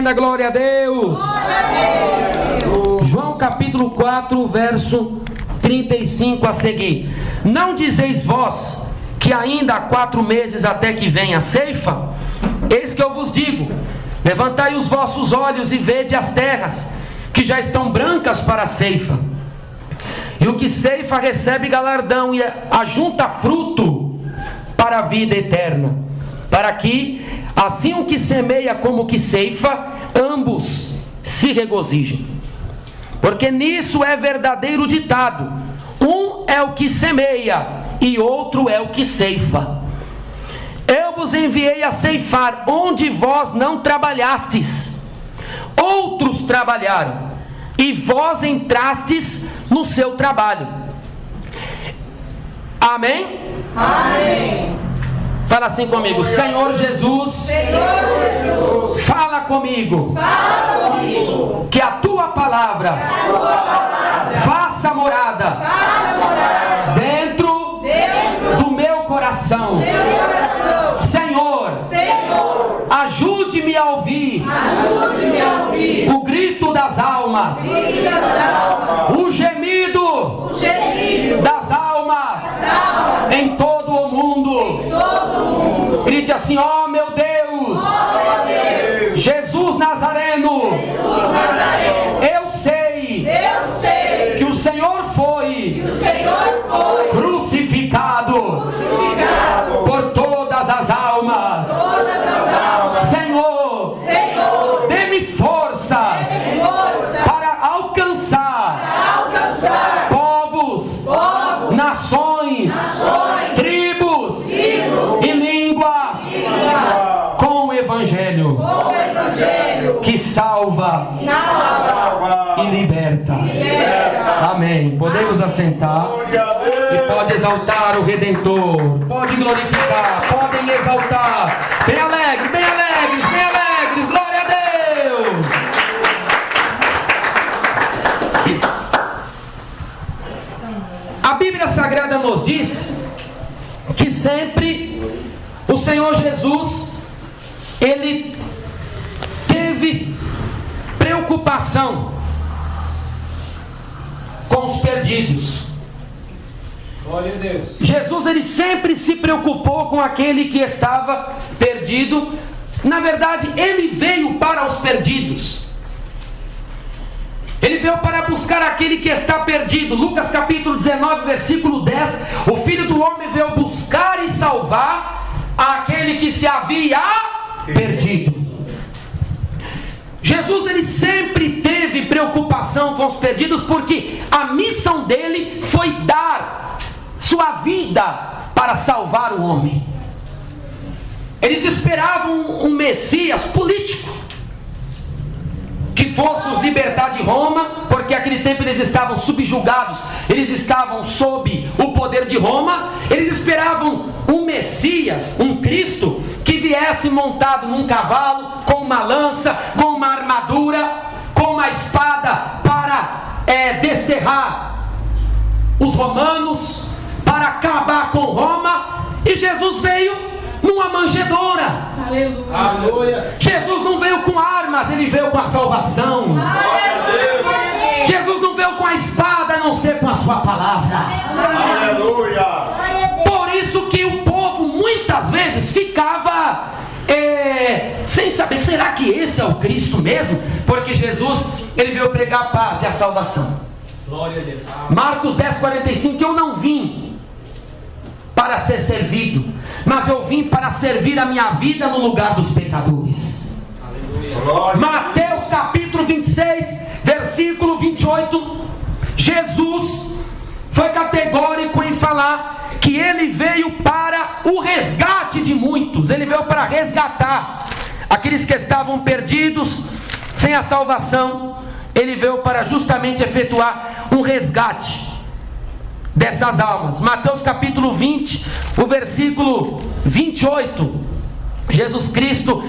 entenda, glória a Deus. João capítulo 4, verso 35 a seguir. Não dizeis vós que ainda há 4 meses até que venha a ceifa? Eis que eu vos digo: levantai os vossos olhos e vede as terras, que já estão brancas para a ceifa. E o que ceifa recebe galardão e ajunta fruto para a vida eterna, para que, assim o que semeia como o que ceifa, ambos se regozijem. Porque nisso é verdadeiro ditado: um é o que semeia e outro é o que ceifa. Eu vos enviei a ceifar onde vós não trabalhastes. Outros trabalharam, e vós entrastes no seu trabalho. Amém? Amém. Fala assim comigo: Senhor Jesus, Senhor Jesus, fala comigo, que a tua palavra, faça morada, dentro do meu coração. Senhor, ajude-me a ouvir o grito das almas, o gemido das almas em todo o mundo. Grite assim: ó meu Deus, Jesus Nazareno, eu sei que o Senhor foi crucificado por todas as almas. Senhor, dê-me forças para alcançar povos, nações, tribos e línguas com o Evangelho que salva e liberta. Amém. Podemos assentar e pode exaltar o Redentor, pode glorificar, podem exaltar. Bem alegres, bem alegres, bem alegres. Glória a Deus. A Bíblia Sagrada nos diz que sempre o Senhor Jesus, Ele teve preocupação com os perdidos. Glória a Deus. Jesus, Ele sempre se preocupou com aquele que estava perdido. Na verdade, Ele veio para os perdidos. Ele veio para buscar aquele que está perdido. Lucas capítulo 19, versículo 10. O Filho do Homem veio buscar e salvar aquele que se havia perdido. Jesus, ele sempre teve preocupação com os perdidos, porque a missão dele foi dar sua vida para salvar o homem. Eles esperavam um Messias político que fosse os libertar de Roma, porque naquele tempo eles estavam subjugados, eles estavam sob o poder de Roma. Eles esperavam um Messias, um Cristo, que viesse montado num cavalo, com uma lança, com uma armadura, com uma espada, para desterrar os romanos, para acabar com Roma. E Jesus veio numa manjedoura. Aleluia. Jesus não veio com armas, ele veio com a salvação. Jesus não veio com a espada, a não ser com a sua palavra. Aleluia. Por isso que o povo muitas vezes ficava sem saber, será que esse é o Cristo mesmo? Porque Jesus, ele veio pregar a paz e a salvação. Glória a Deus. Marcos 10:45, eu não vim para ser servido, mas eu vim para servir a minha vida no lugar dos pecadores. Aleluia. Mateus capítulo 26, versículo 28, Jesus foi categórico em falar que ele veio para o resgate de muitos. Ele veio para resgatar aqueles que estavam perdidos, sem a salvação. Ele veio para justamente efetuar um resgate dessas almas. Mateus capítulo 20, o versículo 28, Jesus Cristo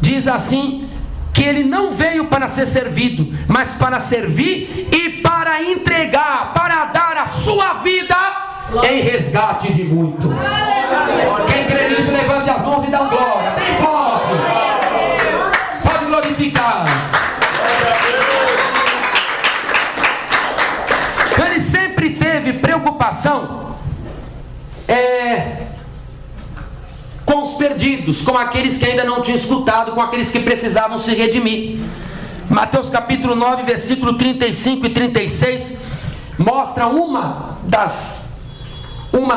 diz assim, que ele não veio para ser servido, mas para servir e para entregar, para dar a sua vida em resgate de muitos. Quem crê nisso, levante as mãos e dá glória bem forte. Pode glorificar glorificar. Ele sempre teve preocupação com os perdidos, com aqueles que ainda não tinham escutado, com aqueles que precisavam se redimir. Mateus capítulo 9, versículo 35 e 36 mostra uma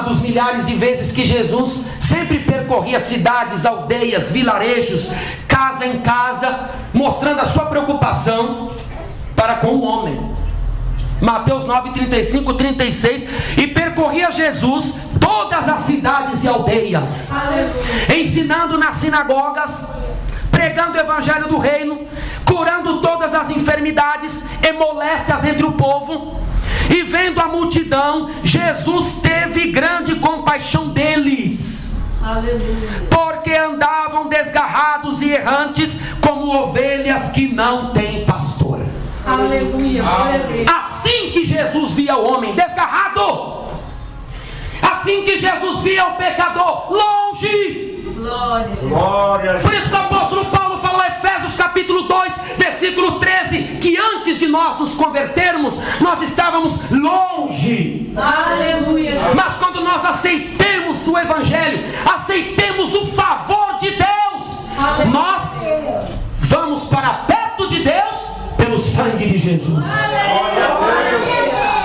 dos milhares de vezes que Jesus sempre percorria cidades, aldeias, vilarejos, casa em casa, mostrando a sua preocupação para com o homem. Mateus 9, 35 e 36. E percorria Jesus todas as cidades e aldeias, ensinando nas sinagogas, pregando o evangelho do reino, curando todas as enfermidades e moléstias entre o povo. E vendo a multidão, Jesus teve grande compaixão deles, porque andavam desgarrados e errantes, como ovelhas que não têm pastor. Aleluia. Assim que Jesus via o homem desgarrado, assim que Jesus via o pecador longe. Glória. Por isso que o apóstolo Paulo falou em Efésios capítulo 2, versículo 13, que antes de nós nos convertermos, nós estávamos longe. Aleluia. Mas quando nós aceitemos o evangelho, aceitemos o favor de Deus, nós vamos para perto de Deus pelo sangue de Jesus.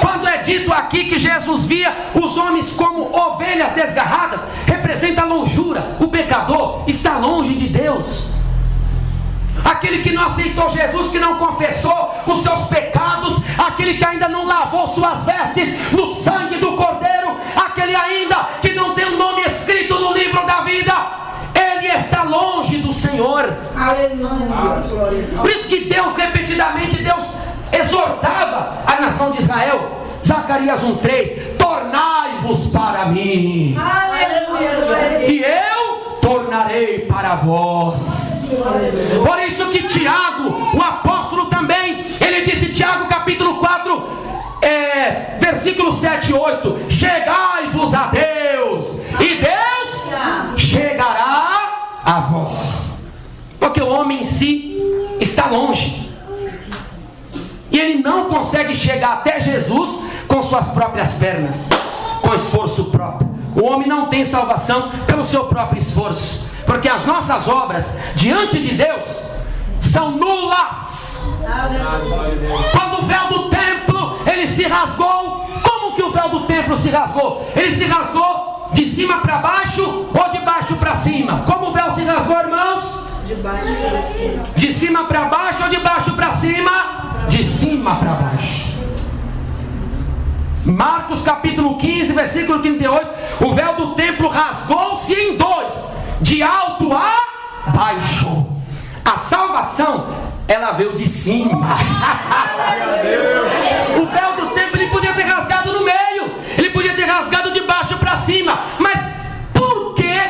Quando é dito aqui que Jesus via os homens como ovelhas desgarradas, representa a longura. O pecador está longe de Deus. Aquele que não aceitou Jesus, que não confessou os seus pecados, aquele que ainda não lavou suas vestes no sangue do Cordeiro, aquele ainda que não tem o nome escrito no livro da vida, ele está longe do Senhor. Aleluia. Por isso que Deus, repetidamente, Deus exortava a nação de Israel. Zacarias 1:3: tornai-vos para mim, Aleluia. e eu tornarei para vós. Por isso que Tiago, o apóstolo também, ele disse, Tiago capítulo 4, versículo 7 e 8: chegai-vos a Deus, e Deus chegará a vós. Porque o homem em si está longe, e ele não consegue chegar até Jesus com suas próprias pernas, com esforço próprio. O homem não tem salvação pelo seu próprio esforço, porque as nossas obras diante de Deus são nulas. Quando o véu do templo ele se rasgou, como que o véu do templo se rasgou? Ele se rasgou de cima para baixo ou de baixo para cima? Como o véu se rasgou, irmãos? De baixo para cima. De cima para baixo ou de baixo para cima? De cima para baixo. Marcos capítulo 15, versículo 38: o véu do templo rasgou-se em dois, de alto a baixo. A salvação, ela veio de cima. O véu do templo ele podia ter rasgado no meio, ele podia ter rasgado de baixo para cima, mas por que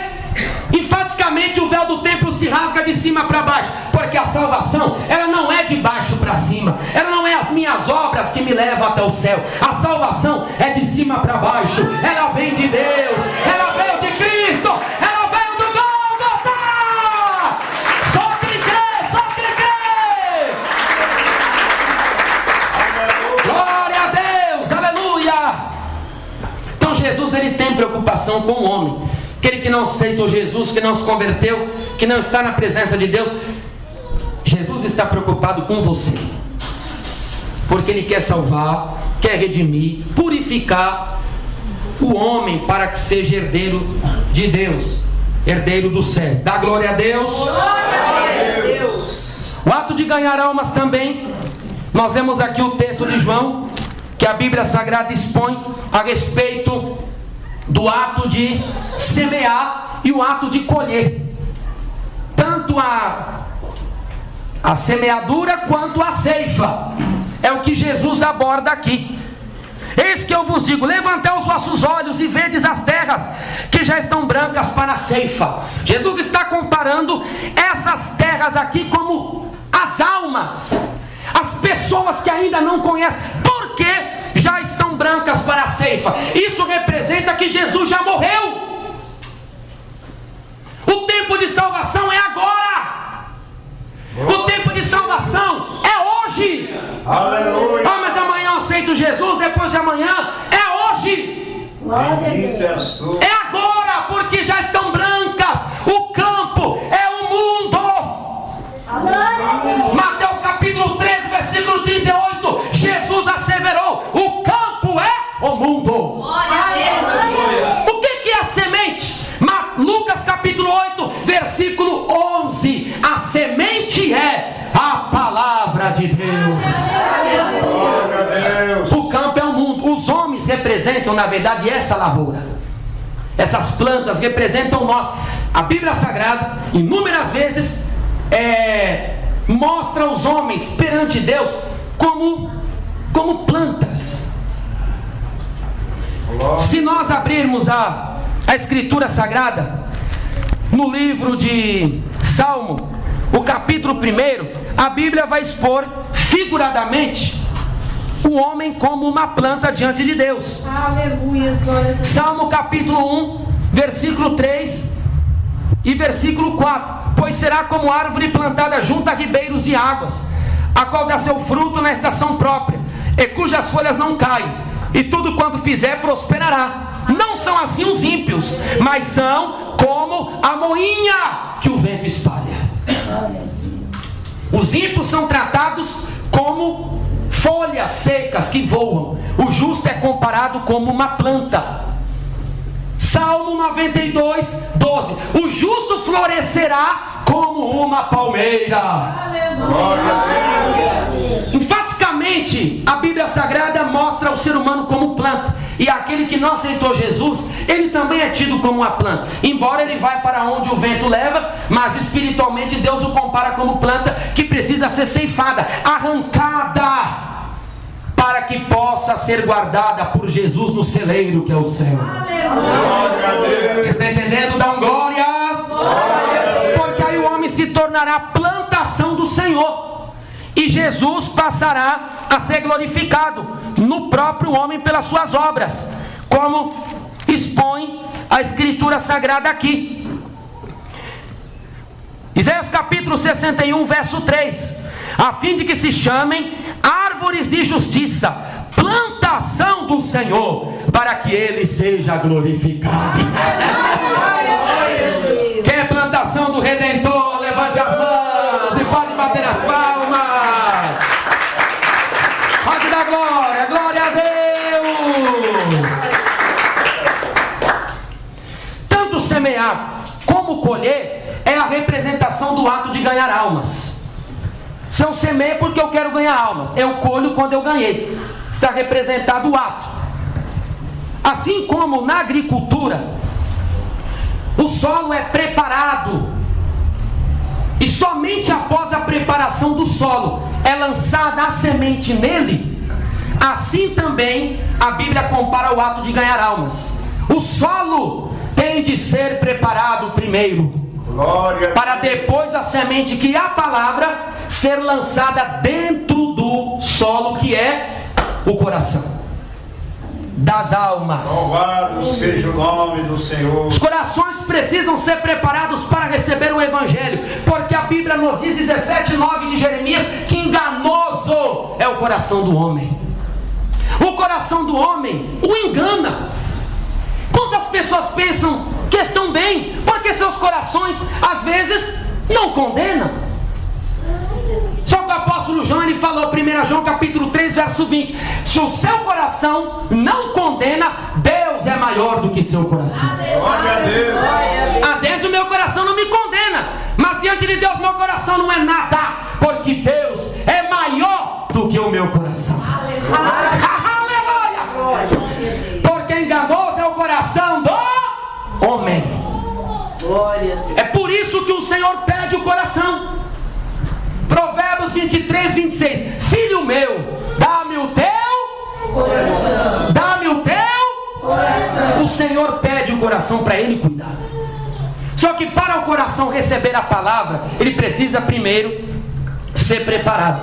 enfaticamente o véu do templo se rasga de cima para baixo? Porque a salvação, ela não é de baixo para cima, ela não é as minhas obras que me levam até o céu. A salvação é de cima para baixo, ela vem de Deus, ela veio de Cristo, ela veio do Gólgota. Só quem crê, só quem crê. Glória a Deus, aleluia. Então Jesus, ele tem preocupação com o homem, aquele que não aceitou Jesus, que não se converteu, que não está na presença de Deus. Jesus está preocupado com você, porque Ele quer salvar, quer redimir, purificar o homem para que seja herdeiro de Deus, herdeiro do céu. Dá glória a Deus. Glória a Deus. O ato de ganhar almas também, nós vemos aqui o texto de João, que a Bíblia Sagrada expõe a respeito do ato de semear e o ato de colher. Tanto a semeadura quanto a ceifa é o que Jesus aborda aqui. Eis que eu vos digo: levantai os vossos olhos e vedes as terras que já estão brancas para a ceifa. Jesus está comparando essas terras aqui como as almas, as pessoas que ainda não conhecem, porque já estão brancas para a ceifa. Isso representa que Jesus já morreu. O tempo de salvação é agora. O tempo de salvação Aleluia. Ah, mas amanhã eu aceito Jesus, depois de amanhã. É hoje. Bendito és tu. É agora, porque já estão brancas. O campo é o mundo. Mateus capítulo 13, versículo 38. Jesus asseverou: o campo é o mundo. O que é a semente? Lucas capítulo 8, versículo 11. A semente é a palavra de Deus. Glória a Deus. O campo é o mundo. Os homens representam, na verdade, essa lavoura. Essas plantas representam nós. A Bíblia Sagrada, inúmeras vezes, mostra os homens perante Deus como plantas. Se nós abrirmos a Escritura Sagrada, no livro de Salmo, o capítulo 1, a Bíblia vai expor figuradamente o homem como uma planta diante de Deus. Aleluia, glórias a Deus. Salmo capítulo 1, versículo 3 e versículo 4. Pois será como árvore plantada junto a ribeiros de águas, a qual dá seu fruto na estação própria, e cujas folhas não caem, e tudo quanto fizer prosperará. Não são assim os ímpios, mas são como a moinha que o vento espalha. Os ímpios são tratados como folhas secas que voam. O justo é comparado como uma planta. Salmo 92, 12. O justo florescerá como uma palmeira. Glória a Deus. Enfaticamente, a Bíblia Sagrada mostra o ser humano como planta. E aquele que não aceitou Jesus, ele também é tido como uma planta. Embora ele vá para onde o vento leva, mas espiritualmente Deus o compara como planta que precisa ser ceifada, arrancada, para que possa ser guardada por Jesus no celeiro que é o céu. Glória a Deus. Está entendendo? Dá um glória. Porque aí o homem se tornará plantação do Senhor. E Jesus passará a ser glorificado no próprio homem pelas suas obras, como expõe a Escritura Sagrada aqui. Isaías capítulo 61, verso 3. A fim de que se chamem árvores de justiça, plantação do Senhor, para que Ele seja glorificado. Quem é plantação do Redentor, levante as mãos e pode bater as palmas. Pode dar glória, glória a Deus. Tanto semear como colher é a representação do ato de ganhar almas. Se eu semeio porque eu quero ganhar almas, eu colho quando eu ganhei. Está representado o ato. Assim como na agricultura, o solo é preparado, e somente após a preparação do solo é lançada a semente nele. Assim também a Bíblia compara o ato de ganhar almas. O solo tem de ser preparado primeiro, para depois a semente, que é a palavra, ser lançada dentro do solo, que é o coração das almas. Louvado seja o nome do Senhor. Os corações precisam ser preparados para receber o Evangelho, porque a Bíblia nos diz, 17:9 de Jeremias, que enganoso é o coração do homem. O coração do homem o engana. Quantas pessoas pensam que estão bem, porque seus corações às vezes não condenam? Só que o apóstolo João, ele falou, 1 João capítulo 3, verso 20: se o seu coração não condena, Deus é maior do que seu coração. Glória a Deus. Às vezes o meu coração não me condena, mas diante de Deus meu coração não é nada, porque Deus é maior do que o meu coração. Aleluia! Porque enganoso é o coração do homem. É por isso que o Senhor pede o coração. Provérbios 23, 26. Filho meu, dá-me o teu coração. Dá-me o teu coração. O Senhor pede o coração para Ele cuidar. Só que para o coração receber a palavra, ele precisa primeiro ser preparado.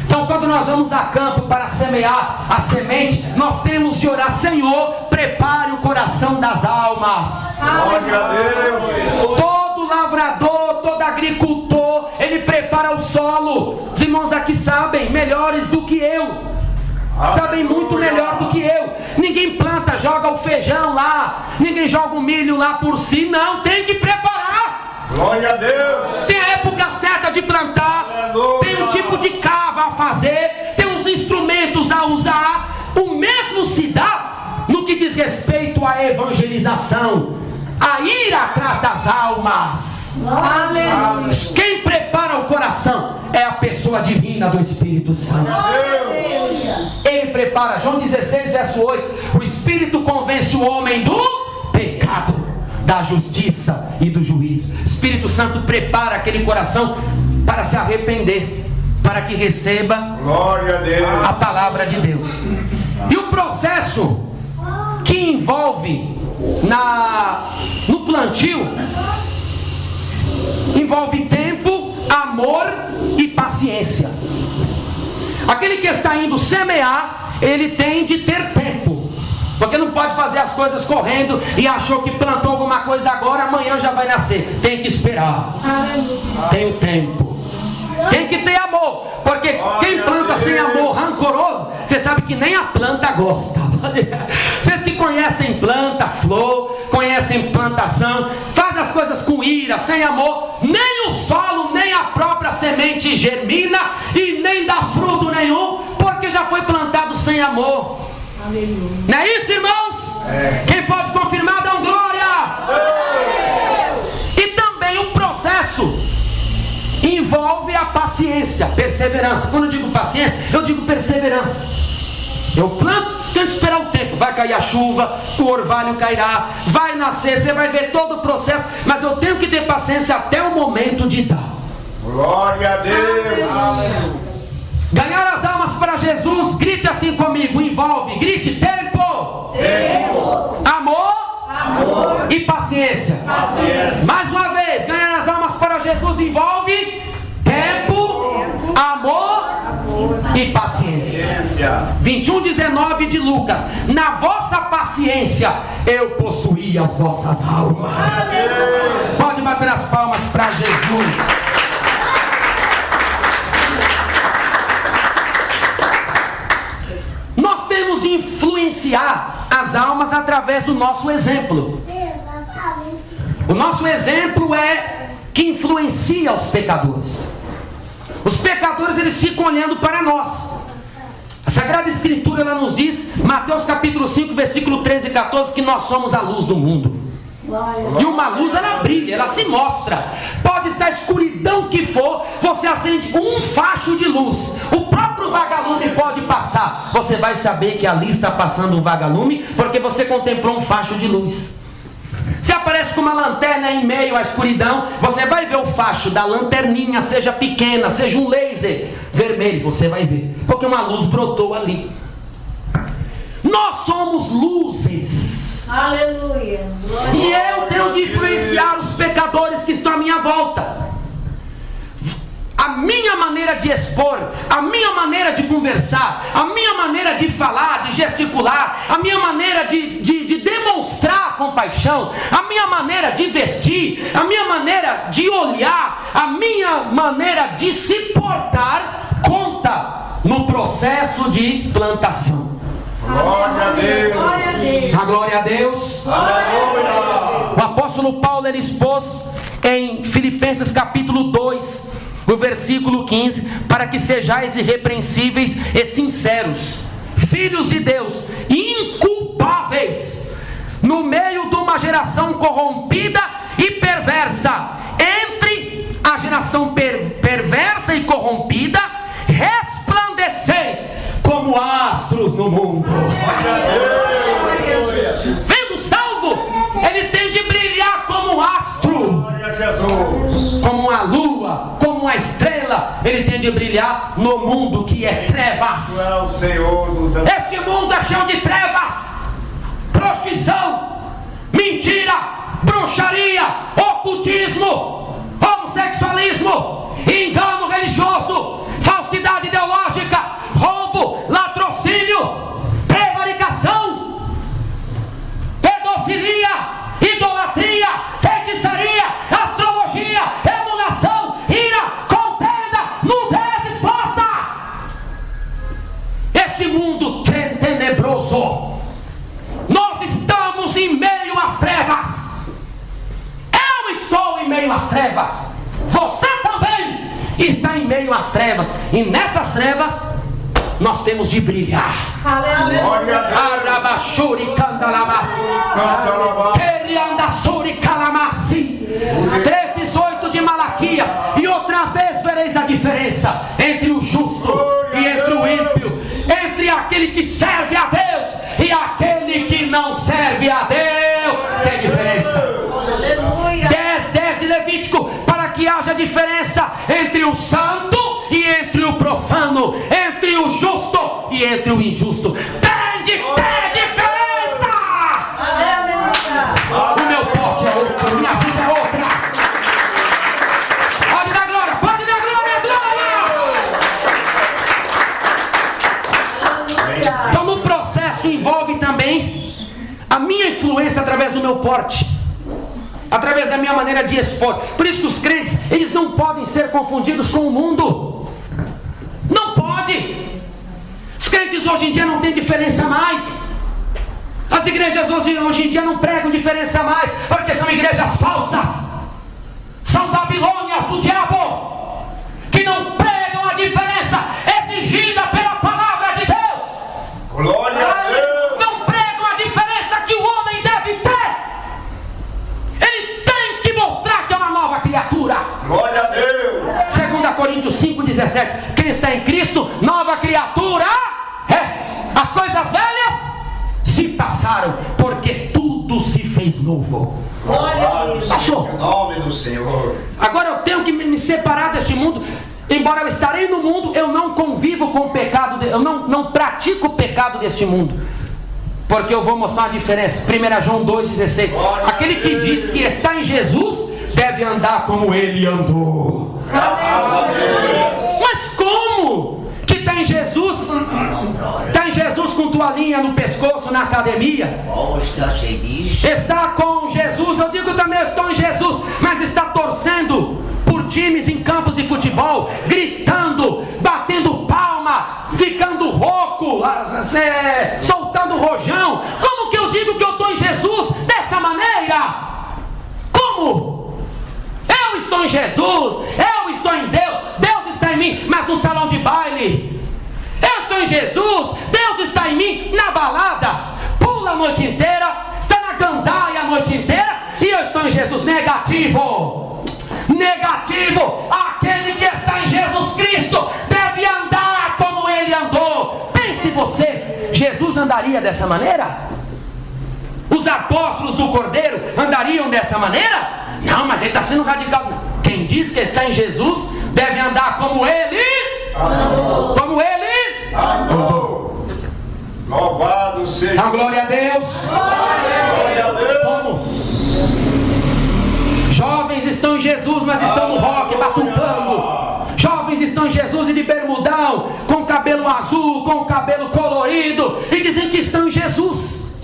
Então, quando nós vamos a campo para semear a semente, nós temos de orar: Senhor, prepare o coração das almas. Glória a Deus. Todo lavrador, todo agricultor, ele prepara o solo. Os irmãos irmãos aqui sabem, melhores do que eu. Sabem muito melhor do que eu. Ninguém planta, joga o feijão lá, ninguém joga o milho lá por si, não, tem que preparar. Glória a Deus. Tem a época certa de plantar, tem um tipo de cava a fazer, tem uns instrumentos a usar. O mesmo se dá no que diz respeito à evangelização, a ir atrás das almas. Aleluia. Quem prepara o coração é a pessoa divina do Espírito Santo. Ele prepara. João 16, verso 8: o Espírito convence o homem do pecado, da justiça e do juízo. O Espírito Santo prepara aquele coração para se arrepender, para que receba Glória a Deus. a palavra de Deus. E o processo que envolve no plantio envolve tempo, amor e paciência. Aquele que está indo semear, ele tem de ter tempo, porque não pode fazer as coisas correndo e achou que plantou alguma coisa agora, amanhã já vai nascer. Tem que esperar. Tem o tempo. Tem que ter amor, porque quem planta sem amor, rancoroso, você sabe que nem a planta gosta. Vocês que conhecem planta, flor, conhecem plantação, faz as coisas com ira, sem amor, nem o solo, nem a própria semente germina e nem dá fruto nenhum, porque já foi plantado sem amor. Aleluia. Não é isso, irmãos? Quem pode confirmar, dá glória. E também o processo envolve a paciência, perseverança. Quando eu digo paciência, eu digo perseverança. Eu planto, tenho que esperar o tempo. Vai cair a chuva, o orvalho cairá, vai nascer, você vai ver todo o processo, mas eu tenho que ter paciência até o momento de dar. Glória a Deus. Ganhar as almas para Jesus, grite assim comigo, envolve, grite: tempo, amor e paciência. Mais uma vez, ganhar as almas para Jesus envolve tempo, amor e paciência. 21:19 de Lucas: na vossa paciência eu possuí as vossas almas. Pode bater as palmas para Jesus. Nós temos de influenciar as almas através do nosso exemplo. O nosso exemplo é que influencia os pecadores. Os pecadores, eles ficam olhando para nós. A Sagrada Escritura, ela nos diz, Mateus capítulo 5, versículo 13 e 14, que nós somos a luz do mundo. E uma luz, ela brilha, ela se mostra. Pode estar a escuridão que for, você acende um facho de luz, o próprio vagalume pode passar, você vai saber que ali está passando um vagalume, porque você contemplou um facho de luz. Se aparece com uma lanterna em meio à escuridão, você vai ver o facho da lanterninha, seja pequena, seja um laser vermelho, você vai ver, porque uma luz brotou ali. Nós somos luzes. Aleluia. E eu tenho de influenciar os pecadores que estão à minha volta. A minha maneira de expor, a minha maneira de conversar, a minha maneira de falar, de gesticular, a minha maneira de demonstrar compaixão, a minha maneira de vestir, a minha maneira de olhar, a minha maneira de se portar, conta no processo de plantação. Glória a Deus. A glória a Deus. Aleluia. O apóstolo Paulo, ele expôs em Filipenses capítulo 2, no versículo 15, para que sejais irrepreensíveis e sinceros, filhos de Deus, inculpáveis, no meio de uma geração corrompida e perversa. Entre a geração perversa e corrompida, resplandeceis como astros no mundo. Vendo salvo, ele tem de brilhar como um astro, como uma lua, como uma estrela. Ele tem de brilhar no mundo que é trevas. Este mundo é cheio de trevas, prostituição, mentira, bruxaria, ocultismo, homossexualismo, engano religioso, falsidade ideológica, roubo, latrocínio, prevaricação, pedofilia, idolatria, feitiçaria, astrologia, emulação, ira, contenda, nudez exposta. meio às trevas, e nessas trevas nós temos de brilhar. Aleluia. Glória a Deus. Arabashuri candalamasi. Canta louvado. 3:18 de Malaquias. E outra vez vereis a diferença entre o justo e entre o ímpio, entre aquele que serve a Deus e aquele que não serve a Deus. Tem diferença. Aleluia. 10 de Levítico, para que haja diferença entre o santo e entre o profano, entre o justo e entre o injusto. Tem de ter diferença. Aleluia. O meu pote é outro, minha vida é outra. Pode dar glória, pode dar glória, glória. Então no processo envolve também a minha influência através do meu porte, através da minha maneira de expor. Por isso que os crentes, eles não podem ser confundidos com o mundo. Não pode. Os crentes hoje em dia não tem diferença mais. As igrejas hoje em dia não pregam diferença mais, porque são igrejas falsas. São Babilônias do diabo, que não pregam a diferença exigida pela palavra de Deus. Glória a Deus. Não pregam a diferença que o homem deve ter. Ele tem que mostrar que é uma nova criatura. Glória a Deus. 2 Coríntios 5:17. Quem está em Cristo, nova criatura é. As coisas velhas se passaram, porque tudo se fez novo. Glória a Deus. Passou. Em nome do Senhor. Agora eu tenho que me separar deste mundo. Embora eu estarei no mundo, eu não convivo com o pecado, eu não pratico o pecado deste mundo, porque eu vou mostrar a diferença. 1 João 2,16. Aquele que diz que está em Jesus deve andar como ele andou. Mas como que está em Jesus? Está em Jesus com toalhinha no pescoço na academia? Está com Jesus, eu digo também, eu estou em Jesus, mas está torcendo por times em campos de futebol, gritando, batendo palma, ficando rouco, soltando rojão. Como que eu digo que eu estou em Jesus dessa maneira? Como? Eu estou em Jesus, eu estou em Deus, Deus está em mim, mas no salão de baile. Eu estou em Jesus, Deus está em mim na balada, pula a noite inteira, está na gandaia a noite inteira, e eu estou em Jesus. Negativo, negativo. Aquele que está em Jesus Cristo deve andar como ele andou. Pense você, Jesus andaria dessa maneira? Os apóstolos do Cordeiro andariam dessa maneira? Não, mas ele está sendo radical. Quem diz que está em Jesus deve andar como ele andou. Como ele andou. Louvado seja. A glória a Deus. Glória a Deus. Como? Jovens estão em Jesus, mas estão no rock, batucando. Jovens estão em Jesus e de bermudão, com cabelo azul, com cabelo colorido, e dizem que estão em Jesus.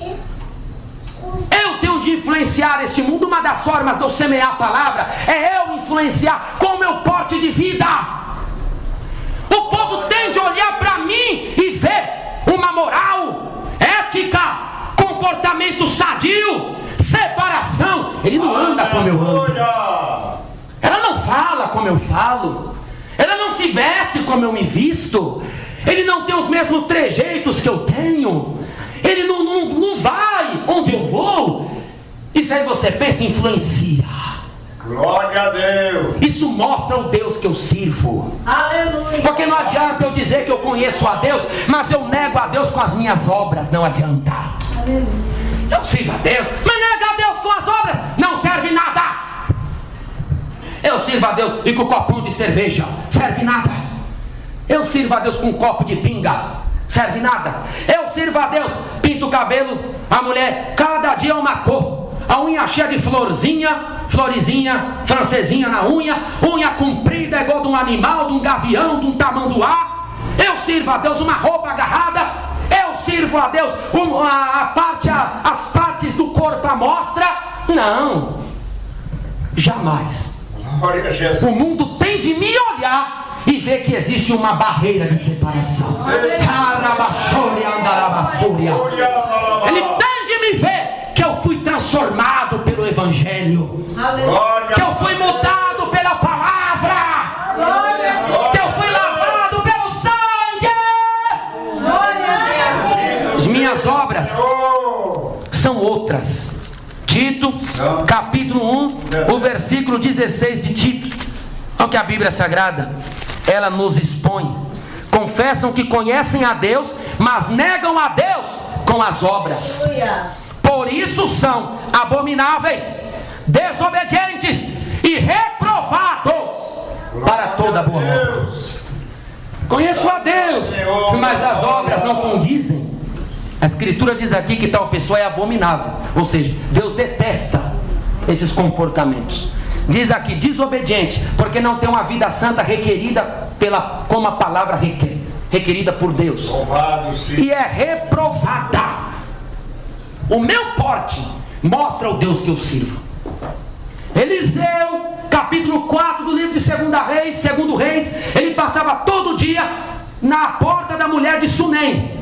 Eu tenho de influenciar este mundo. Uma das formas de eu semear a palavra é eu influenciar com o meu porte de vida. O povo tem de olhar para mim e ver uma moral, ética, comportamento sadio, separação. Ele não anda como eu ando, ela não fala como eu falo, ela não se veste como eu me visto, ele não tem os mesmos trejeitos que eu tenho, ele não vai onde eu vou. Isso aí você pensa, influencia. Glória a Deus. Isso mostra o Deus que eu sirvo. Aleluia. Porque não adianta eu dizer que eu conheço a Deus, mas eu nego a Deus com as minhas obras. Não adianta. Aleluia. Eu sirvo a Deus, mas nega a Deus com as obras, não serve nada. Eu sirvo a Deus e com copinho de cerveja, serve nada. Eu sirvo a Deus com um copo de pinga, serve nada. Eu sirvo a Deus, pinto o cabelo, a mulher, cada dia uma cor. A unha cheia de florezinha, francesinha na unha comprida igual de um animal, de um gavião, de um tamanduá. Eu sirvo a Deus uma roupa agarrada. Eu sirvo a Deus as partes do corpo à mostra. Não, jamais. Glória a Jesus. O mundo tem de me olhar e ver que existe uma barreira de separação. Ele tem de me ver que eu fui transformado pelo Evangelho, Aleluia. que eu fui mudado pela palavra, que capítulo 1, o versículo 16 de Tito. Olha que a Bíblia Sagrada, ela nos expõe. Confessam que conhecem a Deus, mas negam a Deus com as obras. Por isso são abomináveis, desobedientes e reprovados para toda boa obra. Conheço a Deus, mas as obras não condizem. A Escritura diz aqui que tal pessoa é abominável, ou seja, Deus detesta esses comportamentos. Diz aqui, desobediente, porque não tem uma vida santa requerida como a palavra requer, requerida por Deus. E é reprovada. O meu porte mostra o Deus que eu sirvo. Eliseu, capítulo 4 do livro de 2 Reis, ele passava todo dia na porta da mulher de Sunem.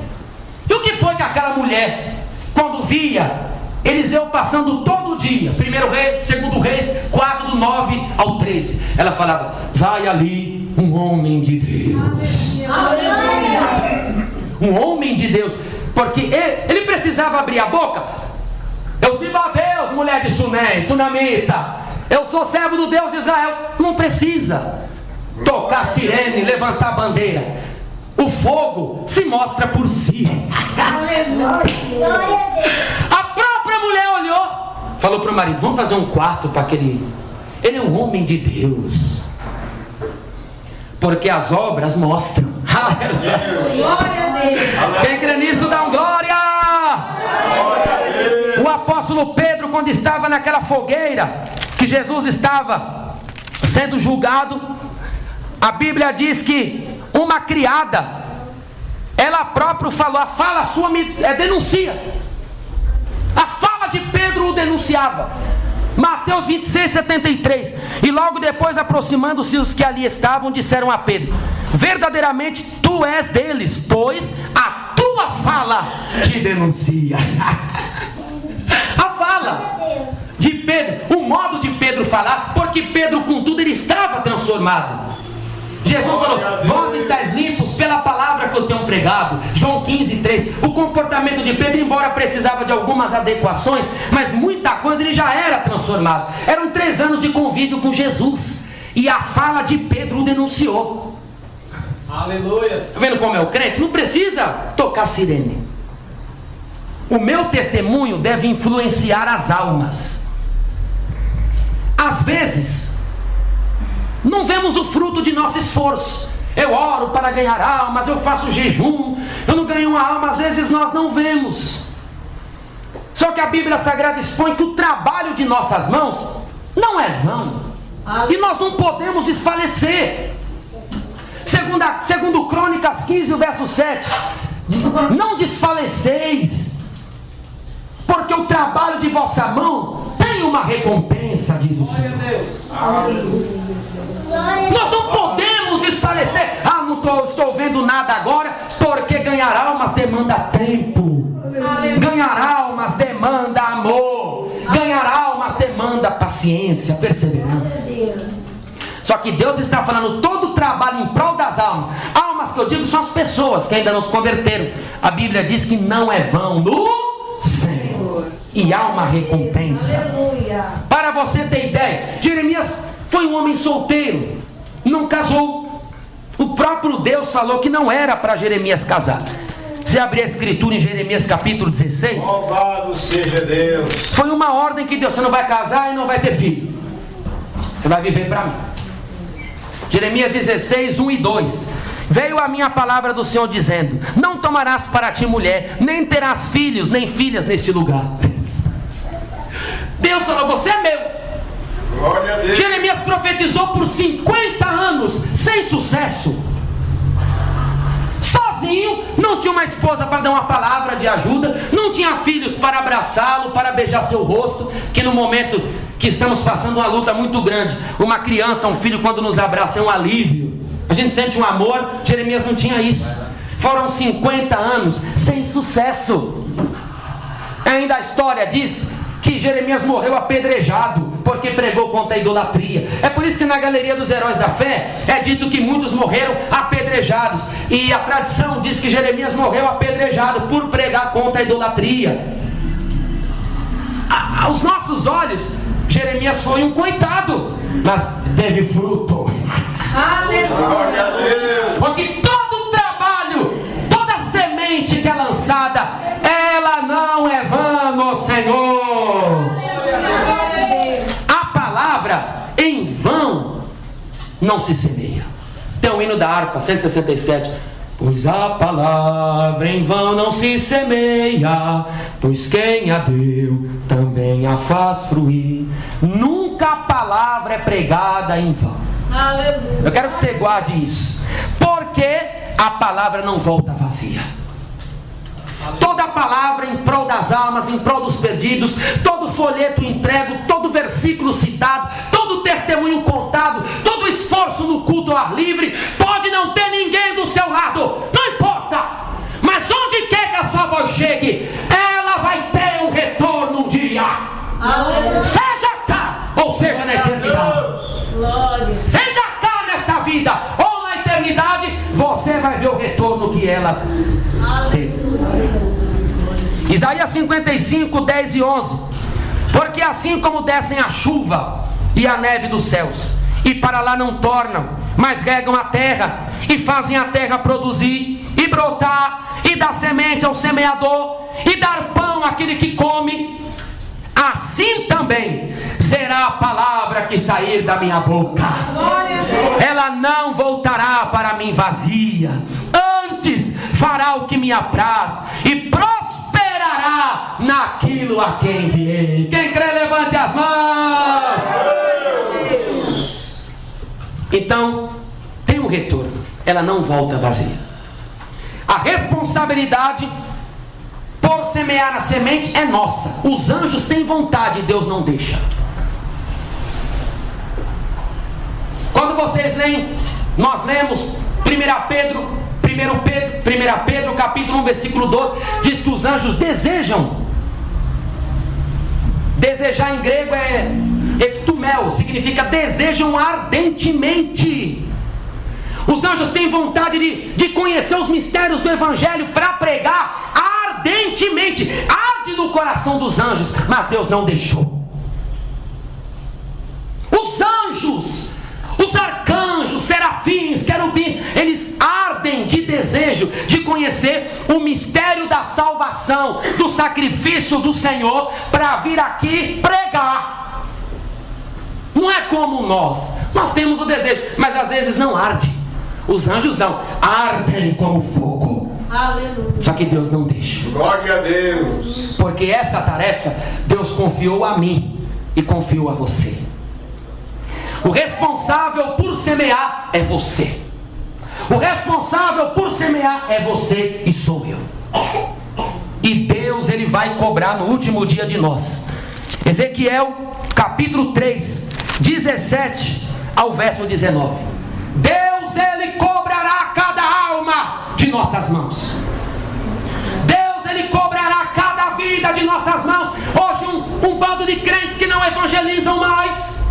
E o que foi que aquela mulher, quando via Eliseu passando todo dia, 1 Reis, 2 Reis, 4 do 9 ao 13, ela falava, vai ali um homem de Deus. Um homem de Deus, porque ele precisava abrir a boca. Eu sirvo a Deus, mulher de Sunem, sunamita, eu sou servo do Deus de Israel. Não precisa tocar sirene, levantar bandeira. O fogo se mostra por si. A própria mulher olhou, falou para o marido, vamos fazer um quarto para aquele. Ele é um homem de Deus, porque as obras mostram. Quem crê nisso dá um glória. O apóstolo Pedro, quando estava naquela fogueira que Jesus estava sendo julgado, a Bíblia diz que uma criada, ela própria falou, a fala sua denuncia. A fala de Pedro o denunciava. Mateus 26, 73. E logo depois, aproximando-se os que ali estavam, disseram a Pedro, verdadeiramente tu és deles, pois a tua fala te denuncia. A fala de Pedro, o modo de Pedro falar, porque Pedro, contudo, ele estava transformado. Jesus falou, vós estáis limpos pela palavra que eu tenho pregado. João 15, 3. O comportamento de Pedro, embora precisava de algumas adequações, mas muita coisa ele já era transformado. Eram 3 anos de convívio com Jesus, e a fala de Pedro o denunciou. Aleluia. Está vendo como é o crente? Não precisa tocar sirene. O meu testemunho deve influenciar as almas. Às vezes não vemos o fruto de nosso esforço. Eu oro para ganhar almas, eu faço jejum, eu não ganho uma alma. Às vezes nós não vemos. Só que a Bíblia Sagrada expõe que o trabalho de nossas mãos não é vão, e nós não podemos desfalecer. Segundo Crônicas 15, o verso 7, não desfaleceis, porque o trabalho de vossa mão tem uma recompensa, diz o Senhor. Nós não podemos desfalecer. Não estou vendo nada agora, porque ganhar almas demanda tempo. Ganhar almas demanda amor. Ganhar almas demanda paciência, perseverança. Só que Deus está falando todo o trabalho em prol das almas. Almas que eu digo são as pessoas que ainda não se converteram. A Bíblia diz que não é vão no Senhor, e há uma recompensa. Para você ter ideia, Jeremias foi um homem solteiro, não casou. O próprio Deus falou que não era para Jeremias casar. Você abrir a escritura em Jeremias capítulo 16, Louvado seja Deus. foi uma ordem que Deus, você não vai casar e não vai ter filho, você vai viver para mim. Jeremias 16, 1 e 2. Veio a minha palavra do Senhor dizendo, não tomarás para ti mulher, nem terás filhos, nem filhas neste lugar. Deus falou, você é meu. Glória a Deus. Jeremias profetizou por 50 anos, sem sucesso. Sozinho, não tinha uma esposa para dar uma palavra de ajuda, não tinha filhos para abraçá-lo, para beijar seu rosto, que no momento que estamos passando uma luta muito grande, uma criança, um filho, quando nos abraça é um alívio, a gente sente um amor. Jeremias não tinha isso. Foram 50 anos sem sucesso. Ainda a história diz que Jeremias morreu apedrejado, porque pregou contra a idolatria. É por isso que na galeria dos heróis da fé é dito que muitos morreram apedrejados. E a tradição diz que Jeremias morreu apedrejado por pregar contra a idolatria. Aos nossos olhos, Jeremias foi um coitado, mas teve fruto. Glória a Deus. Porque todo trabalho, toda semente que é lançada, ela não é vã no Senhor. A palavra em vão não se semeia. Tem um hino da harpa 167. Pois a palavra em vão não se semeia, pois quem a deu também a faz fruir. Nunca a palavra é pregada em vão. Eu quero que você guarde isso, porque a palavra não volta vazia. Toda palavra em prol das almas, em prol dos perdidos, todo folheto entregue, todo versículo citado, todo testemunho contado, todo esforço no culto ao ar livre, pode não ter ninguém do seu lado, não importa, mas onde quer que a sua voz chegue, ela vai ter um retorno um dia. Seja cá, ou seja na eternidade. Seja cá nesta vida, ou na eternidade, você vai ver o retorno que ela teve. Isaías 55, 10 e 11. Porque assim como descem a chuva e a neve dos céus, e para lá não tornam, mas regam a terra, e fazem a terra produzir, e brotar, e dar semente ao semeador, e dar pão àquele que come, assim também será a palavra que sair da minha boca. Ela não voltará para mim vazia, antes fará o que me apraz, e prosperará naquilo a quem enviei. Quem crê, levante as mãos. Então, tem um retorno, ela não volta vazia. A responsabilidade por semear a semente é nossa. Os anjos têm vontade, Deus não deixa. Quando vocês leem, nós lemos 1 Pedro capítulo 1 versículo 12, diz que os anjos desejam. Desejar em grego é eftumel, significa desejam ardentemente. Os anjos têm vontade de conhecer os mistérios do evangelho para pregar ardentemente. Arde no coração dos anjos, mas Deus não deixou. Os anjos, os arcanjos, serafins, querubins, eles ardem de desejo de conhecer o mistério da salvação, do sacrifício do Senhor, para vir aqui pregar. Não é como nós temos o desejo, mas às vezes não arde. Os anjos não, ardem como fogo. Aleluia. Só que Deus não deixa. Glória a Deus. Porque essa tarefa Deus confiou a mim e confiou a você. O responsável por semear é você. O responsável por semear é você e sou eu. E Deus, ele vai cobrar no último dia de nós. Ezequiel capítulo 3, 17 ao verso 19. Deus, ele cobrará cada alma de nossas mãos. Deus, ele cobrará cada vida de nossas mãos. Hoje um bando de crentes que não evangelizam mais.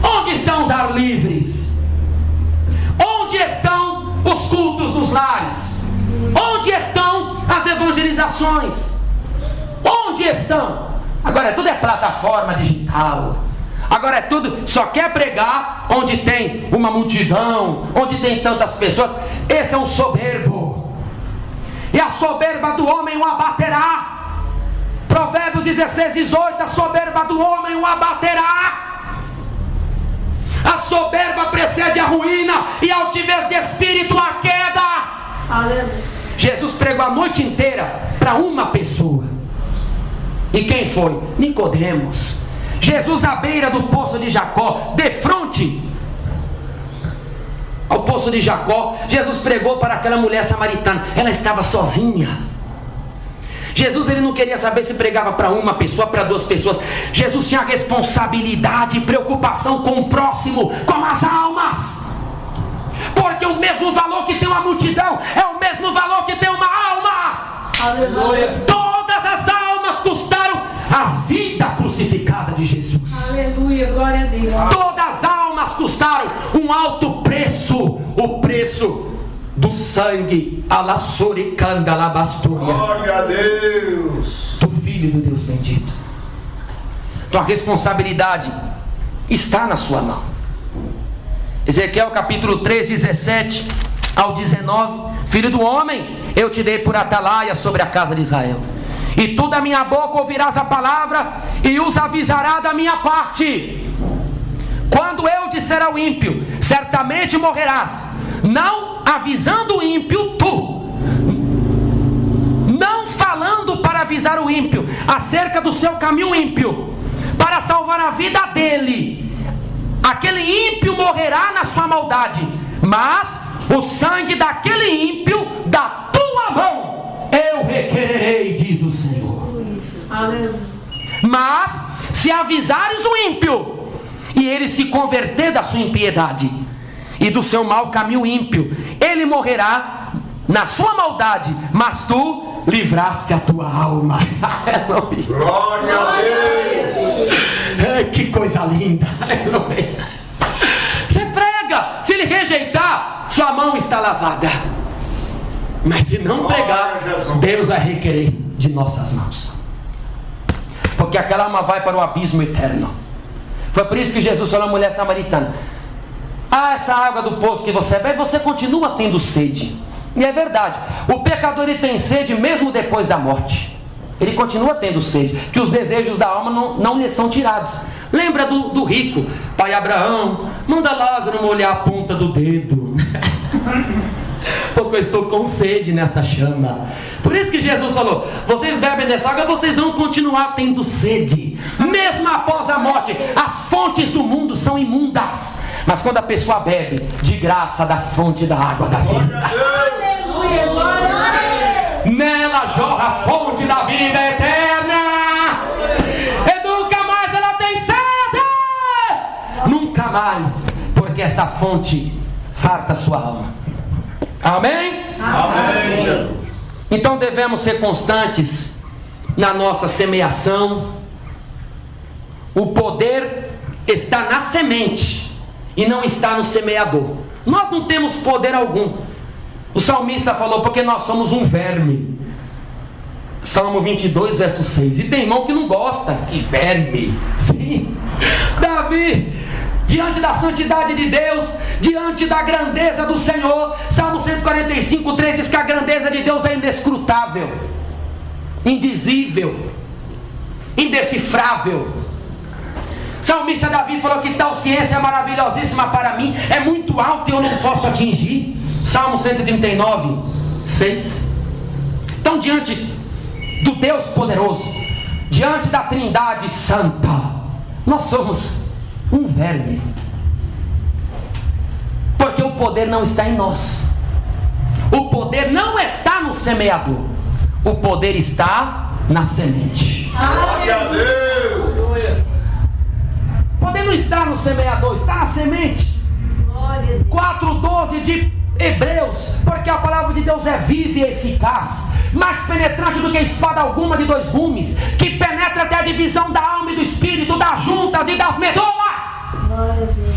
Onde estão os ar livres? Onde estão os cultos nos lares? Onde estão as evangelizações? Onde estão? Agora tudo é plataforma digital. Agora é tudo, só quer pregar onde tem uma multidão, onde tem tantas pessoas. Esse é um soberbo. E a soberba do homem o abaterá. Provérbios 16, 18. A soberba do homem o abaterá. A soberba precede a ruína, e a altivez de espírito a queda. Aleluia. Jesus pregou a noite inteira para uma pessoa. E quem foi? Nicodemos. Jesus à beira do poço de Jacó, de frente ao poço de Jacó, Jesus pregou para aquela mulher samaritana. Ela estava sozinha. Jesus, ele não queria saber se pregava para uma pessoa, para duas pessoas. Jesus tinha responsabilidade e preocupação com o próximo, com as almas. Porque o mesmo valor que tem uma multidão é o mesmo valor que tem uma alma. Aleluia. Todas as almas custaram a vida crucificada de Jesus. Aleluia, glória a Deus. Todas as almas custaram um alto preço, o preço do sangue, glória a Deus, do Filho do Deus bendito. Então a responsabilidade está na sua mão. Ezequiel capítulo 3, 17 ao 19: Filho do homem, eu te dei por atalaia sobre a casa de Israel, e tu da minha boca ouvirás a palavra e os avisará da minha parte. Quando eu disser ao ímpio, certamente morrerás, não avisando o ímpio tu, não falando para avisar o ímpio acerca do seu caminho ímpio, para salvar a vida dele, aquele ímpio morrerá na sua maldade, mas o sangue daquele ímpio da tua mão eu requererei, diz o Senhor. Aleluia. Mas se avisares o ímpio e ele se converter da sua impiedade e do seu mau caminho ímpio, ele morrerá na sua maldade, mas tu livraste a tua alma. Glória a Deus. Que coisa linda. Você prega, se ele rejeitar, sua mão está lavada. Mas se não pregar, Deus vai requerer de nossas mãos, porque aquela alma vai para o abismo eterno. Foi por isso que Jesus falou à mulher samaritana: essa água do poço que você bebe, você continua tendo sede. E é verdade, o pecador ele tem sede mesmo depois da morte. Ele continua tendo sede, que os desejos da alma não lhe são tirados. Lembra do rico: pai Abraão, manda Lázaro molhar a ponta do dedo, porque eu estou com sede nessa chama. Por isso que Jesus falou: vocês bebem dessa água, vocês vão continuar tendo sede, mesmo após a morte. As fontes do mundo são imundas, mas quando a pessoa bebe de graça da fonte da água da vida, Aleluia. Glória a Deus. nela jorra a fonte da vida eterna, e nunca mais ela tem sede, nunca mais, porque essa fonte farta a sua alma. Amém? Amém, Jesus. Então devemos ser constantes na nossa semeação. O poder está na semente e não está no semeador. Nós não temos poder algum. O salmista falou: porque nós somos um verme. Salmo 22, verso 6. E tem irmão que não gosta. Que verme. Sim. Davi, diante da santidade de Deus, diante da grandeza do Senhor, Salmo 145, 3 diz que a grandeza de Deus é inescrutável, indizível, indecifrável. Salmista Davi falou que tal ciência é maravilhosíssima para mim, é muito alta e eu não posso atingir. Salmo 139, 6. Então, diante do Deus poderoso, diante da Trindade Santa, nós somos um verme, porque o poder não está em nós. O poder não está no semeador, o poder está na semente. Glória a Deus. O poder não está no semeador, está na semente. Glória a Deus. 4:12 de Hebreus: porque a palavra de Deus é viva e eficaz, mais penetrante do que espada alguma de dois gumes, que penetra até a divisão da alma e do espírito, das juntas e das medulas.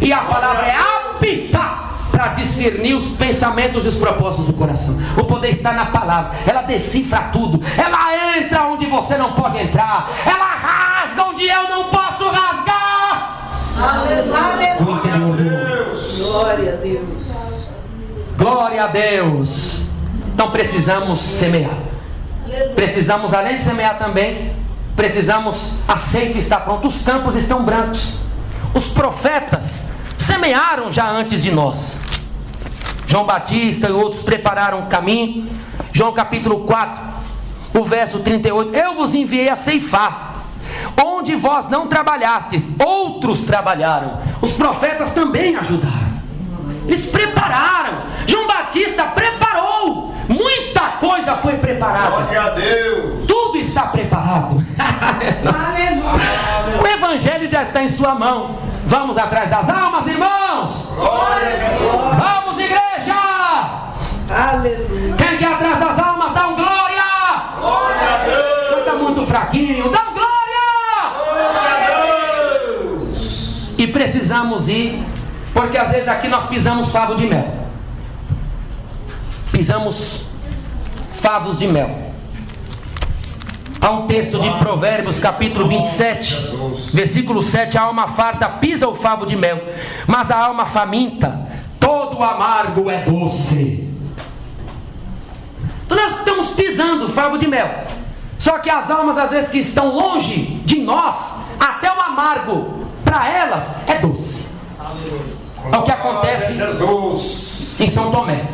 E a palavra é apta para discernir os pensamentos e os propósitos do coração. O poder está na palavra. Ela decifra tudo. Ela entra onde você não pode entrar. Ela rasga onde eu não posso rasgar. Aleluia. O interior do mundo. Deus. Glória a Deus. Glória a Deus. Então precisamos semear. Precisamos, além de semear também, precisamos, a ceifa está pronta, os campos estão brancos. Os profetas semearam já antes de nós. João Batista e outros prepararam o caminho. João capítulo 4, o verso 38: eu vos enviei a ceifar, onde vós não trabalhastes, outros trabalharam. Os profetas também ajudaram. Eles prepararam. João Batista preparou. Muita coisa foi preparada. Glória a Deus. Tudo está preparado. Aleluia. O evangelho já está em sua mão. Vamos atrás das almas, irmãos. Glória a Deus. Vamos, igreja. Aleluia. Quem quer atrás das almas, dá um glória. Glória a Deus. Está muito fraquinho, dá um glória. Glória a Deus. E precisamos ir, porque às vezes aqui nós pisamos favo de mel. Pisamos favos de mel. Há um texto de Provérbios, capítulo 27, versículo 7: a alma farta pisa o favo de mel, mas a alma faminta, todo o amargo é doce. Então nós estamos pisando o favo de mel. Só que as almas, às vezes, que estão longe de nós, até o amargo, para elas, é doce. É o que acontece em São Tomé.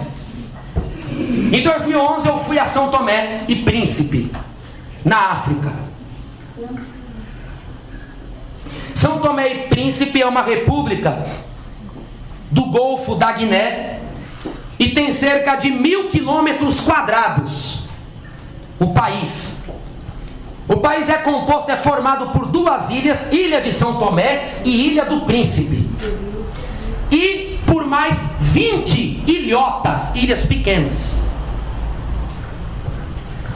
Em 2011 eu fui a São Tomé e Príncipe, na África. São Tomé e Príncipe é uma república do Golfo da Guiné e tem cerca de 1.000 quilômetros quadrados. O país é composto, é formado por duas ilhas, Ilha de São Tomé e Ilha do Príncipe, e por mais 20 ilhotas, ilhas pequenas.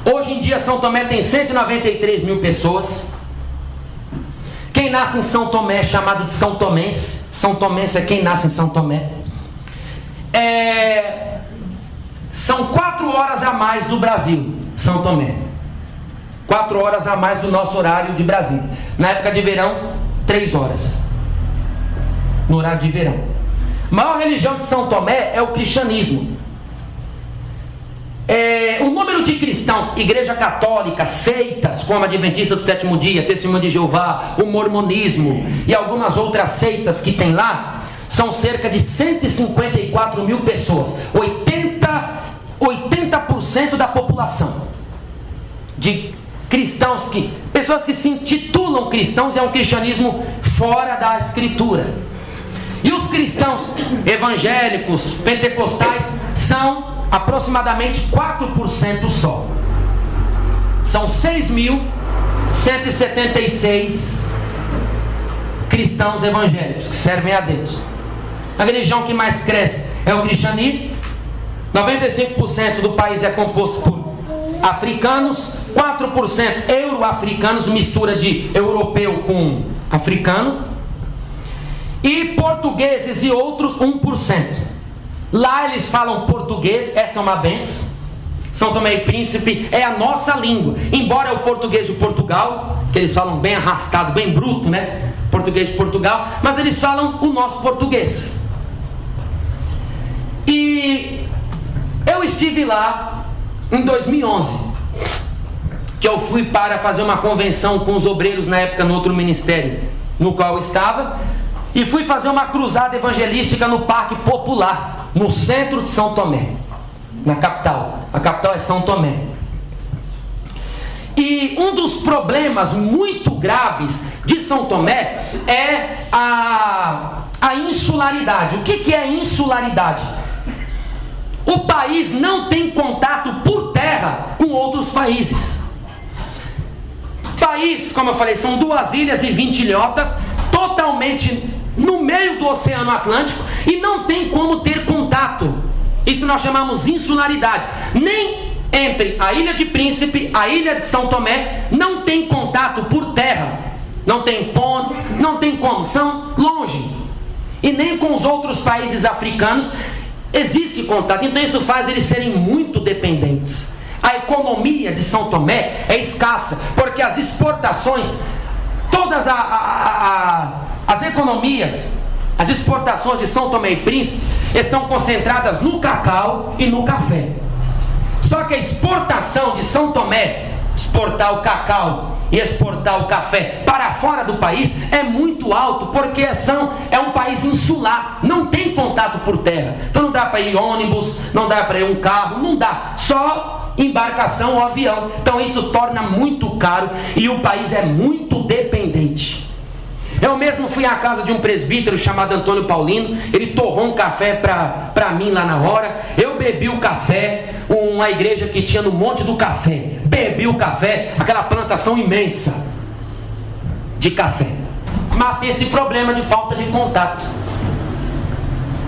Hoje em dia São Tomé tem 193 mil pessoas. Quem nasce em São Tomé é chamado de São Tomense. São Tomense é quem nasce em São Tomé. São 4 horas a mais do Brasil, São Tomé. 4 horas a mais do nosso horário de Brasília. Na época de verão, 3 horas. No horário de verão. A maior religião de São Tomé é o cristianismo. O número de cristãos, igreja católica, seitas como a Adventista do Sétimo Dia, Testemunho de Jeová, o mormonismo e algumas outras seitas que tem lá, são cerca de 154 mil pessoas, 80% da população de cristãos, pessoas que se intitulam cristãos, é um cristianismo fora da Escritura. E os cristãos evangélicos, pentecostais, são aproximadamente 4% só. São 6.176 cristãos evangélicos que servem a Deus. A religião que mais cresce é o cristianismo. 95% do país é composto por africanos, 4% euro-africanos, mistura de europeu com africano, e portugueses e outros 1%. Lá eles falam português, essa é uma benção. São Tomé e Príncipe é a nossa língua, embora é o português de Portugal, que eles falam bem arrastado, bem bruto, né? Português de Portugal, mas eles falam o nosso português. E eu estive lá em 2011, que eu fui para fazer uma convenção com os obreiros na época no outro ministério no qual eu estava, e fui fazer uma cruzada evangelística no Parque Popular, no centro de São Tomé, na capital. A capital é São Tomé. E um dos problemas muito graves de São Tomé é a insularidade. O que é insularidade? O país não tem contato por terra com outros países. País, como eu falei, são 2 ilhas e 20 ilhotas, totalmente no meio do Oceano Atlântico, e não tem como ter contato. Isso nós chamamos insularidade. Nem entre a Ilha de Príncipe, a Ilha de São Tomé, não tem contato por terra. Não tem pontes, não tem como, são longe. E nem com os outros países africanos existe contato. Então isso faz eles serem muito dependentes. A economia de São Tomé é escassa, porque as exportações, todas as economias, as exportações de São Tomé e Príncipe estão concentradas no cacau e no café. Só que a exportação de São Tomé, exportar o cacau e exportar o café para fora do país, é muito alto, porque é um país insular, não tem contato por terra. Então não dá para ir ônibus, não dá para ir um carro, não dá, só embarcação ou avião. Então isso torna muito caro e o país é muito dependente. Eu mesmo fui à casa de um presbítero chamado Antônio Paulino. Ele torrou um café para mim lá na hora. Eu bebi o café, uma igreja que tinha no Monte do Café. Bebi o café, aquela plantação imensa de café. Mas tem esse problema de falta de contato.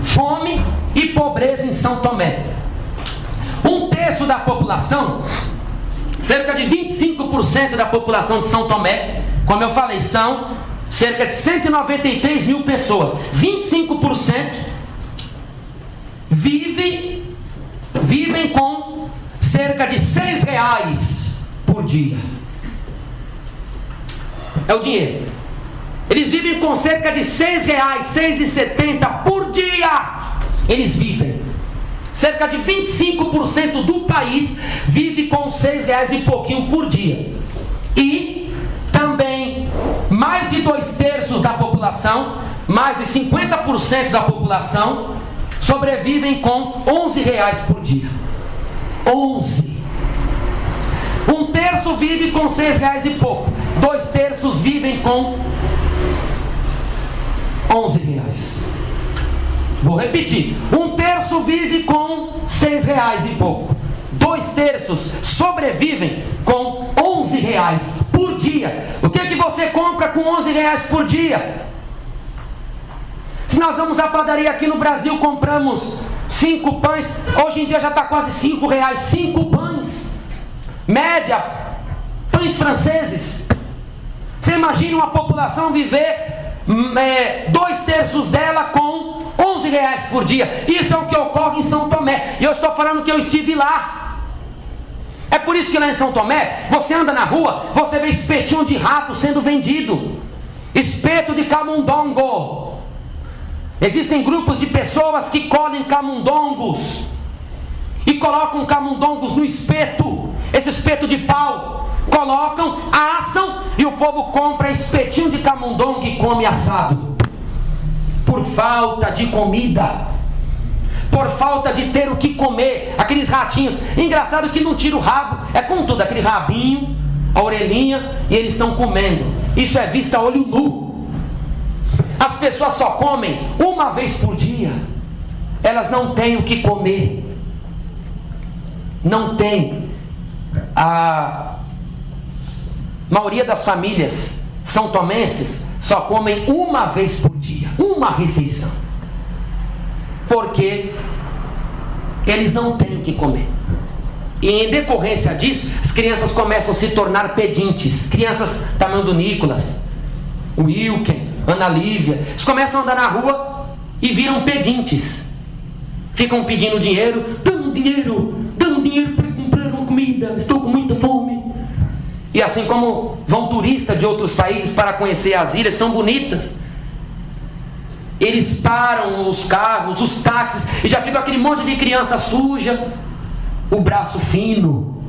Fome e pobreza em São Tomé. 1/3 da população, cerca de 25% da população de São Tomé, como eu falei, são cerca de 193 mil pessoas. 25% vivem com cerca de R$6 por dia. é o dinheiro. Eles vivem com cerca de R$6, R$6,70 por dia. Eles vivem. Cerca de 25% do país vive com R$6 e pouquinho por dia. E também mais de 2/3 da população, mais de 50% da população sobrevivem com R$11 por dia. 11. 1/3 vive com R$6 e pouco. 2/3 vivem com R$11. Vou repetir. 1/3 vive com R$6 e pouco. 2/3 sobrevivem com R$11 por dia. O que é que você compra com R$11 por dia? Se nós vamos à padaria aqui no Brasil, compramos 5 pães. Hoje em dia já está quase R$5. 5 pães. Média, pães franceses. Você imagina uma população viver 2/3 dela com R$11 por dia. Isso é o que ocorre em São Tomé. E eu estou falando que eu estive lá. É por isso que lá em São Tomé, você anda na rua, você vê espetinho de rato sendo vendido. Espeto de camundongo. Existem grupos de pessoas que colhem camundongos e colocam camundongos no espeto. Esse espeto de pau, colocam, assam e o povo compra espetinho de camundongo e come assado. Por falta de comida, por falta de ter o que comer. Aqueles ratinhos, engraçado que não tira o rabo, é com tudo, aquele rabinho, a orelhinha, e eles estão comendo. Isso é vista a olho nu. As pessoas só comem uma vez por dia. Elas não têm o que comer. Não tem. A maioria das famílias são tomenses só comem uma vez por dia, uma refeição, porque eles não têm o que comer. E em decorrência disso, as crianças começam a se tornar pedintes. Crianças tamanho do Nicolas, o Wilken, Ana Lívia, eles começam a andar na rua e viram pedintes. Ficam pedindo dinheiro, dão dinheiro para comprar uma comida, estou com muita fome. E assim como vão turistas de outros países para conhecer as ilhas, são bonitas, eles param os carros, os táxis, e já fica aquele monte de criança suja, o braço fino,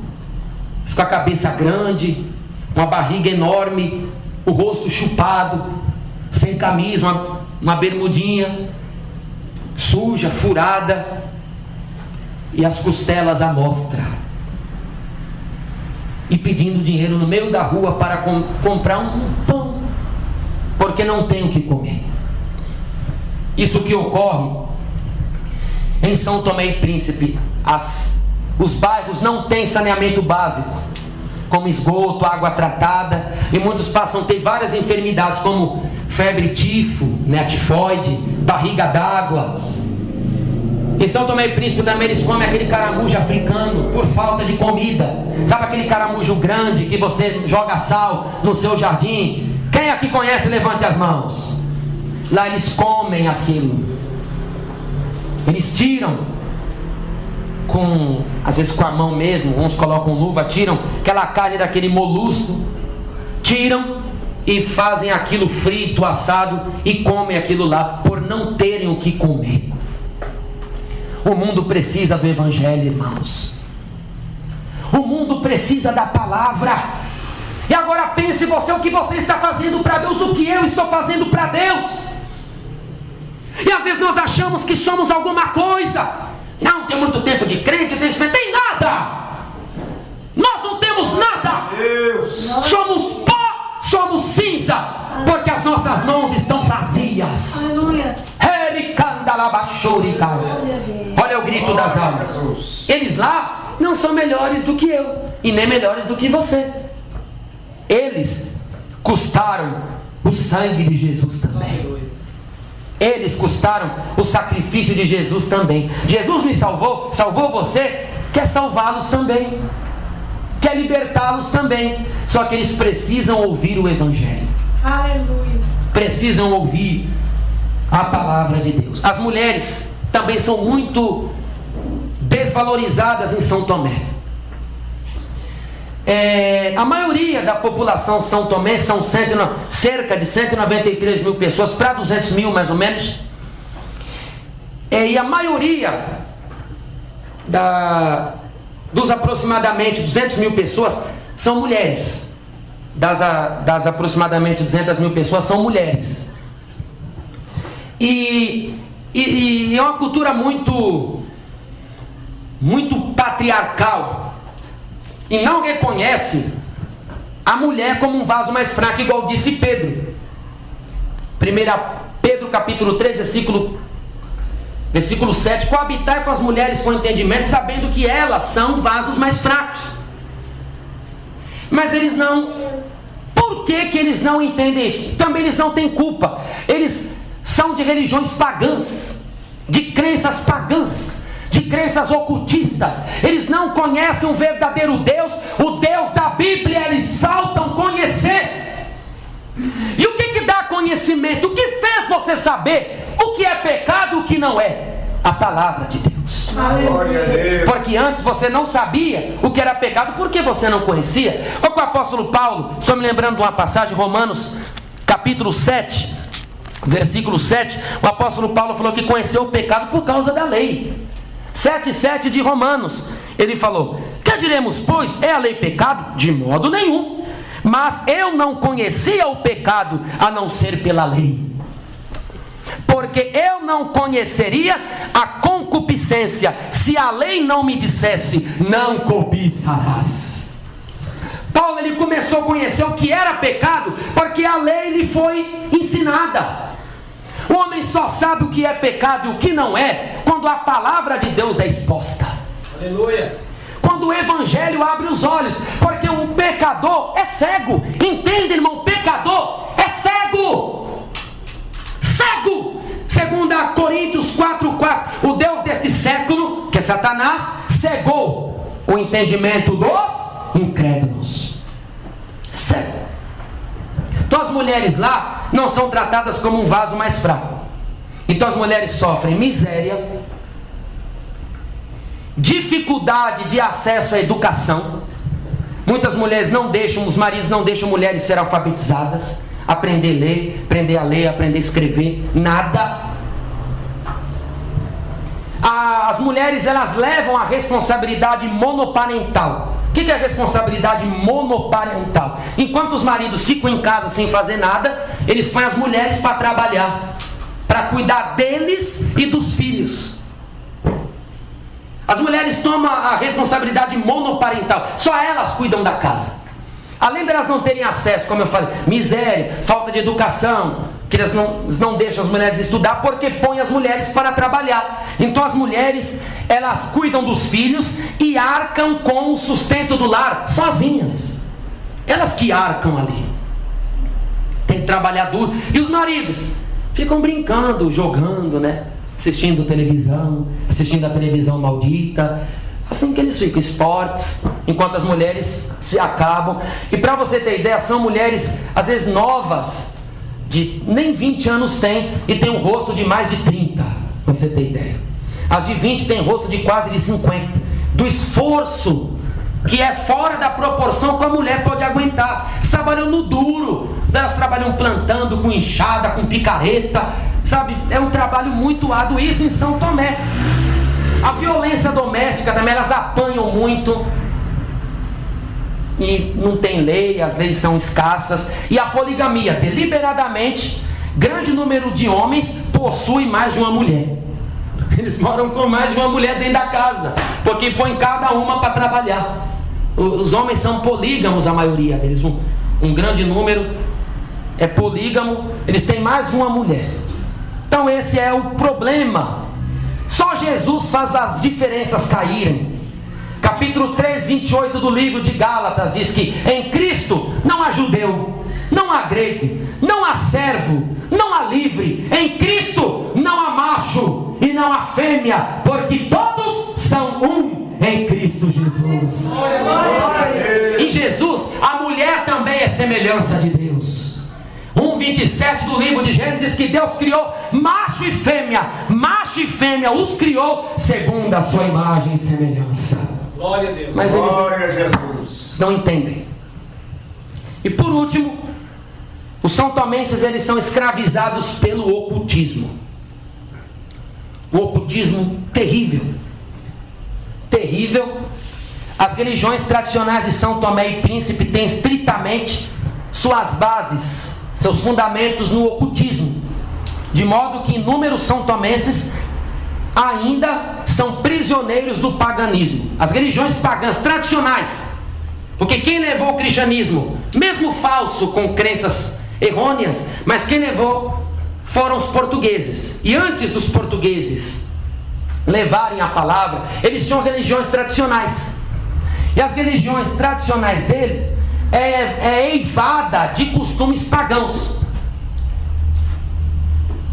com a cabeça grande, uma barriga enorme, o rosto chupado, sem camisa, uma bermudinha suja, furada, e as costelas à mostra, e pedindo dinheiro no meio da rua para comprar um pão, porque não tem o que comer. Isso que ocorre em São Tomé e Príncipe. Os bairros não têm saneamento básico, como esgoto, água tratada, e muitos passam a ter várias enfermidades, como febre, tifo, tifoide, barriga d'água. Em São Tomé e Príncipe também eles comem aquele caramujo africano por falta de comida. Sabe aquele caramujo grande que você joga sal no seu jardim? Quem aqui conhece, levante as mãos. Lá eles comem aquilo. Eles tiram, às vezes com a mão mesmo, uns colocam luva, tiram aquela carne daquele molusco, tiram e fazem aquilo frito, assado, e comem aquilo lá por não terem o que comer. O mundo precisa do Evangelho, irmãos. O mundo precisa da palavra. E agora pense você o que você está fazendo para Deus, o que eu estou fazendo para Deus. E às vezes nós achamos que somos alguma coisa. Não, tem muito tempo de crente, tem nada. Nós não temos nada. Somos pó, somos cinza, porque as nossas mãos estão vazias. Aleluia. Olha o grito das almas. Eles lá não são melhores do que eu, e nem melhores do que você. Eles custaram o sangue de Jesus também. Eles custaram o sacrifício de Jesus também. Jesus me salvou, salvou você, quer salvá-los também, quer libertá-los também. Só que eles precisam ouvir o Evangelho. Aleluia. Precisam ouvir a palavra de Deus. As mulheres também são muito desvalorizadas em São Tomé. A maioria da população São Tomé são cerca de 193 mil pessoas, para 200 mil mais ou menos. E a maioria dos aproximadamente 200 mil pessoas são mulheres. Das aproximadamente 200 mil pessoas são mulheres. E é uma cultura muito patriarcal. E não reconhece a mulher como um vaso mais fraco, igual disse Pedro. 1 Pedro capítulo 3, versículo 7. Coabitai com as mulheres com entendimento, sabendo que elas são vasos mais fracos. Mas eles não... Por que eles não entendem isso? Também eles não têm culpa. Eles são de religiões pagãs, de crenças pagãs, de crenças ocultistas. Eles não conhecem o verdadeiro Deus, o Deus da Bíblia. Eles faltam conhecer. E o que dá conhecimento? O que fez você saber o que é pecado e o que não é? A palavra de Deus. Glória a Deus. Porque antes você não sabia o que era pecado, porque você não conhecia. Olha o apóstolo Paulo, estou me lembrando de uma passagem, Romanos capítulo 7, versículo 7. O apóstolo Paulo falou que conheceu o pecado por causa da lei. 7:7 de Romanos, ele falou: que diremos, pois? É a lei pecado? De modo nenhum. Mas eu não conhecia o pecado a não ser pela lei, porque eu não conheceria a concupiscência se a lei não me dissesse: não cobiçarás. Paulo, ele começou a conhecer o que era pecado porque a lei lhe foi ensinada. O homem só sabe o que é pecado e o que não é quando a palavra de Deus é exposta. Aleluia. Quando o evangelho abre os olhos, porque um pecador é cego. Entende, irmão? Pecador é cego. Cego. 2 Coríntios 4:4. O Deus desse século, que é Satanás, cegou o entendimento dos incrédulos. Cego. Então as mulheres lá não são tratadas como um vaso mais fraco. Então as mulheres sofrem miséria, dificuldade de acesso à educação. Muitas mulheres não deixam, os maridos não deixam mulheres ser alfabetizadas, aprender a ler, aprender a escrever, nada. As mulheres, elas levam a responsabilidade monoparental. O que é a responsabilidade monoparental? Enquanto os maridos ficam em casa sem fazer nada, eles põem as mulheres para trabalhar, para cuidar deles e dos filhos. As mulheres tomam a responsabilidade monoparental, só elas cuidam da casa. Além de elas não terem acesso, como eu falei, miséria, falta de educação, que eles não deixam as mulheres estudar, porque põem as mulheres para trabalhar. Então as mulheres, elas cuidam dos filhos e arcam com o sustento do lar, sozinhas. Elas que arcam ali. Tem que trabalhar duro. E os maridos ficam brincando, jogando, né? Assistindo televisão, assistindo a televisão maldita. Assim que eles ficam, esportes, enquanto as mulheres se acabam. E para você ter ideia, são mulheres às vezes novas, de nem 20 anos tem, e tem um rosto de mais de 30, para você ter ideia. As de 20 tem rosto de quase de 50, do esforço que é fora da proporção que a mulher pode aguentar. Elas trabalham no duro, elas trabalham plantando, com enxada, com picareta, sabe? É um trabalho muito árduo, isso em São Tomé. A violência doméstica também, elas apanham muito. E não tem lei, as leis são escassas. E a poligamia, deliberadamente, grande número de homens possui mais de uma mulher. Eles moram com mais de uma mulher dentro da casa, porque põe cada uma para trabalhar. Os homens são polígamos, a maioria deles. Um grande número é polígamo, eles têm mais de uma mulher. Então esse é o problema. Só Jesus faz as diferenças caírem. Capítulo 3, 28 do livro de Gálatas diz que em Cristo não há judeu, não há grego, não há servo, não há livre. Em Cristo não há macho e não há fêmea, porque todos são um em Cristo Jesus. Em Jesus a mulher também é semelhança de Deus. 1:27 do livro de Gênesis diz que Deus criou macho e fêmea os criou segundo a sua imagem e semelhança. Glória a Deus. Mas Glória a Jesus. não entendem. E por último, os são tomenses, eles são escravizados pelo ocultismo. Um ocultismo terrível. Terrível. As religiões tradicionais de São Tomé e Príncipe têm estritamente suas bases, seus fundamentos no ocultismo, de modo que inúmeros são tomenses ainda são prisioneiros do paganismo. As religiões pagãs tradicionais, porque quem levou o cristianismo, mesmo falso, com crenças errôneas, mas quem levou foram os portugueses. E antes dos portugueses levarem a palavra, eles tinham religiões tradicionais. E as religiões tradicionais deles é eivada de costumes pagãos.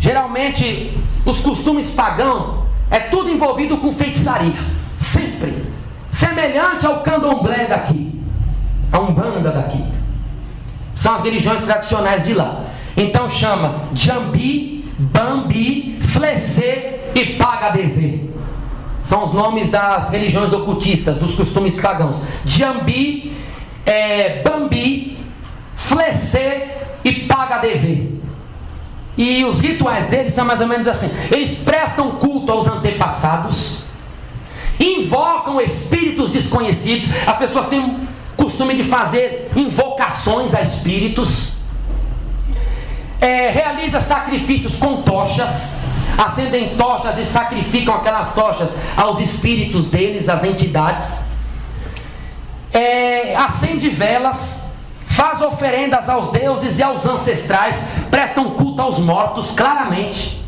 Geralmente, os costumes pagãos é tudo envolvido com feitiçaria. Sempre. Semelhante ao candomblé daqui, a umbanda daqui. São as religiões tradicionais de lá. Então chama Jambi, Bambi, Flecê e Paga-Dever. São os nomes das religiões ocultistas, dos costumes pagãos. Jambi, Bambi, Flecê e Paga-Dever. E os rituais deles são mais ou menos assim: eles prestam culto aos antepassados, invocam espíritos desconhecidos. As pessoas têm o costume de fazer invocações a espíritos, realiza sacrifícios com tochas, acendem tochas e sacrificam aquelas tochas aos espíritos deles, às entidades, acende velas, faz oferendas aos deuses e aos ancestrais, prestam culto aos mortos, claramente,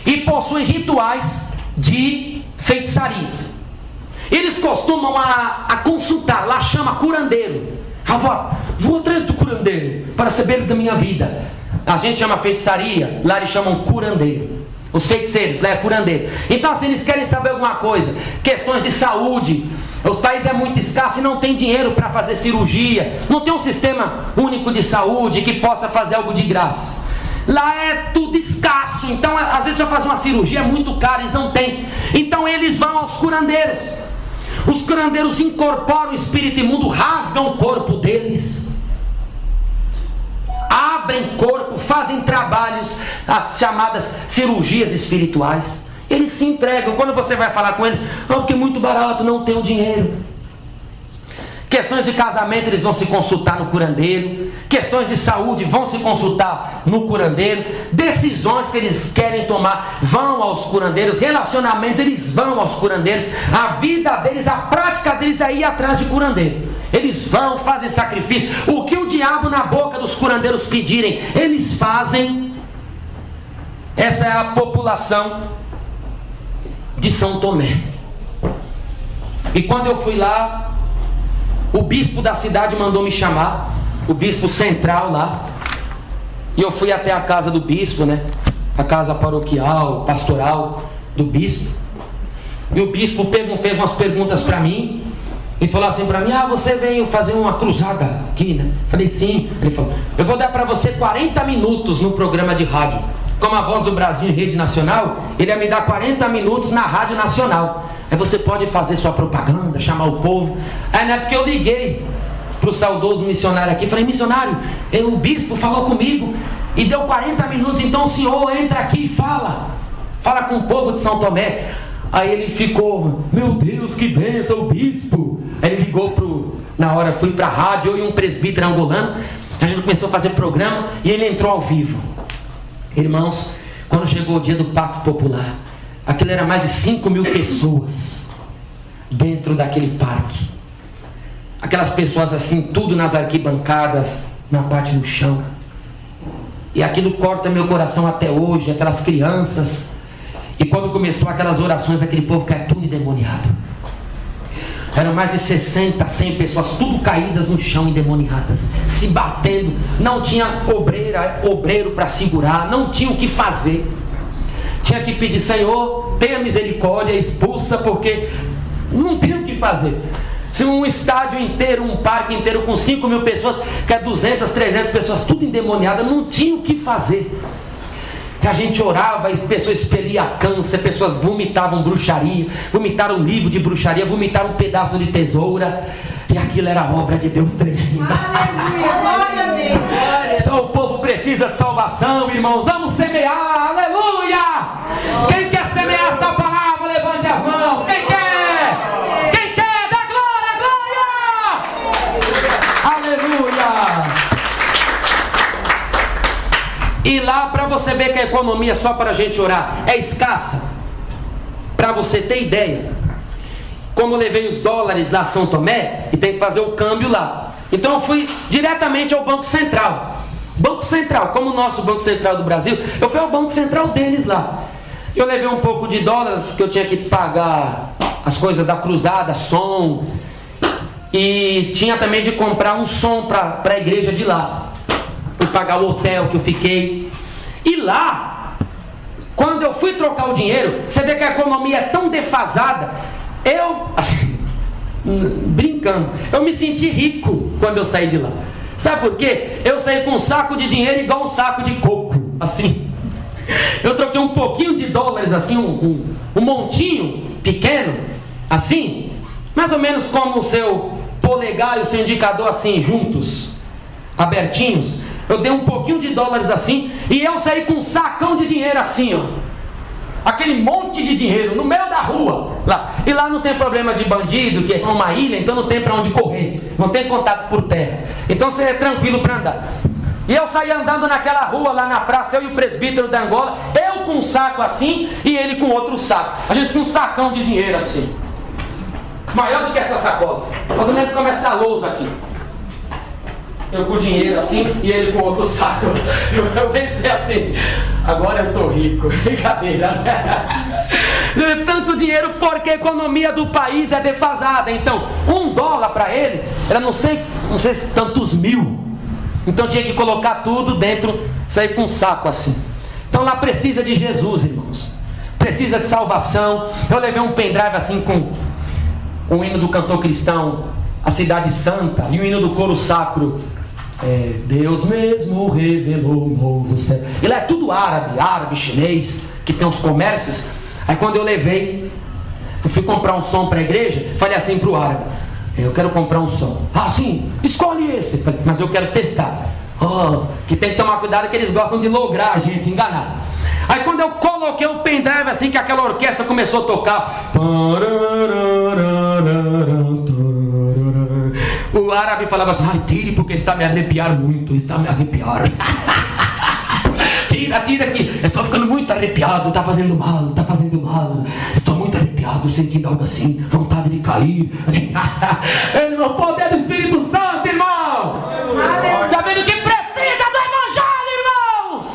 e possuem rituais de feitiçarias. Eles costumam a consultar, lá chama curandeiro. Vou atrás do curandeiro para saber da minha vida. A gente chama feitiçaria, lá eles chamam curandeiro. Os feiticeiros, lá é curandeiro. Então assim, eles querem saber alguma coisa, questões de saúde. Os países é muito escasso e não tem dinheiro para fazer cirurgia, não tem um sistema único de saúde que possa fazer algo de graça. Lá é tudo escasso, então às vezes para fazer uma cirurgia é muito caro, eles não têm. Então eles vão aos curandeiros. Os curandeiros incorporam o espírito imundo, rasgam o corpo deles, abrem corpo, fazem trabalhos, as chamadas cirurgias espirituais. Eles se entregam. Quando você vai falar com eles, porque é muito barato, não tenho dinheiro. Questões de casamento, eles vão se consultar no curandeiro. Questões de saúde, vão se consultar no curandeiro. Decisões que eles querem tomar, vão aos curandeiros. Relacionamentos, eles vão aos curandeiros. A vida deles, a prática deles é ir atrás de curandeiro. Eles vão, fazem sacrifício. O que o diabo na boca dos curandeiros pedirem, eles fazem. Essa é a população de São Tomé. E quando eu fui lá, o bispo da cidade mandou me chamar, o bispo central lá, e eu fui até a casa do bispo, né? A casa paroquial, pastoral do bispo. E o bispo fez umas perguntas para mim e falou assim para mim: você veio fazer uma cruzada aqui, né? Falei: sim. Ele falou: eu vou dar para você 40 minutos no programa de rádio. Como a Voz do Brasil em rede nacional, ele ia me dar 40 minutos na rádio nacional. Aí você pode fazer sua propaganda, chamar o povo. Aí na época eu liguei para o saudoso missionário aqui, falei: missionário, o bispo falou comigo e deu 40 minutos, então o senhor entra aqui e fala com o povo de São Tomé. Aí ele ficou: meu Deus, que bênção, o bispo. Aí ele ligou na hora, fui para a rádio, eu e um presbítero angolano, a gente começou a fazer programa e ele entrou ao vivo. Irmãos, quando chegou o dia do Pacto Popular, aquilo era mais de 5.000 pessoas dentro daquele parque. Aquelas pessoas assim, tudo nas arquibancadas, na parte do chão. E aquilo corta meu coração até hoje, aquelas crianças. E quando começou aquelas orações, aquele povo caiu tudo endemoniado. Eram mais de 60, 100 pessoas, tudo caídas no chão, endemoniadas, se batendo. Não tinha obreiro para segurar, não tinha o que fazer. Tinha que pedir: Senhor, tenha misericórdia, expulsa, porque não tem o que fazer. Se um estádio inteiro, um parque inteiro com 5.000 pessoas, que é 200, 300 pessoas, tudo endemoniada, não tinha o que fazer. que a gente orava e pessoas expeliam câncer, pessoas vomitavam bruxaria, vomitaram livro de bruxaria, vomitaram um pedaço de tesoura, e aquilo era obra de Deus tremenda. Aleluia, glória a Deus, glória. Então o povo precisa de salvação, irmãos. Vamos semear, aleluia! Quem quer semear esta palavra, levante as mãos. Quem quer? Quem quer? Dá glória, glória! Aleluia! E lá, para você ver que a economia, só para a gente orar, é escassa. Para você ter ideia, como eu levei os dólares lá a São Tomé, e tem que fazer o câmbio lá. Então eu fui diretamente ao Banco Central. Banco Central, como o nosso Banco Central do Brasil, eu fui ao Banco Central deles lá. Eu levei um pouco de dólares, que eu tinha que pagar as coisas da cruzada, som. E tinha também de comprar um som para a igreja de lá. E pagar o hotel que eu fiquei. E lá, quando eu fui trocar o dinheiro, você vê que a economia é tão defasada. Eu, assim, brincando, eu me senti rico quando eu saí de lá. Sabe por quê? Eu saí com um saco de dinheiro igual um saco de coco, assim. Eu troquei um pouquinho de dólares, assim, um montinho pequeno, assim, mais ou menos como o seu polegar e o seu indicador, assim, juntos, abertinhos. Eu dei um pouquinho de dólares assim, e eu saí com um sacão de dinheiro assim, ó. Aquele monte de dinheiro no meio da rua. Lá. E lá não tem problema de bandido, que é uma ilha, então não tem para onde correr. Não tem contato por terra. Então você é tranquilo para andar. E eu saí andando naquela rua lá na praça, eu e o presbítero da Angola, eu com um saco assim e ele com outro saco. A gente com um sacão de dinheiro assim. Maior do que essa sacola. Mais ou menos como essa lousa aqui. Eu com dinheiro assim e ele com outro saco. Eu pensei assim, agora eu tô rico. Brincadeira, né? Tanto dinheiro porque a economia do país é defasada. Então, $1 para ele era não sei se tantos mil. Então tinha que colocar tudo dentro, sair com um saco assim. Então lá precisa de Jesus, irmãos. Precisa de salvação. Eu levei um pendrive assim com o hino do cantor cristão, A Cidade Santa, e o hino do coro sacro, Deus mesmo revelou um novo céu. E lá é tudo árabe, chinês, que tem os comércios. Aí quando eu levei, eu fui comprar um som para a igreja, falei assim para o árabe, eu quero comprar um som. Ah, sim, escolhe esse. Falei, mas eu quero testar. Que tem que tomar cuidado que eles gostam de lograr a gente, enganar. Aí quando eu coloquei o pendrive assim, que aquela orquestra começou a tocar, o árabe falava assim, ai, tire porque está me arrepiar muito, está me arrepiar. Tira que eu estou ficando muito arrepiado, está fazendo mal, estou muito arrepiado, sentindo algo assim, vontade de cair. O poder do Espírito Santo, irmão. Está vendo que precisa do Evangelho, irmãos?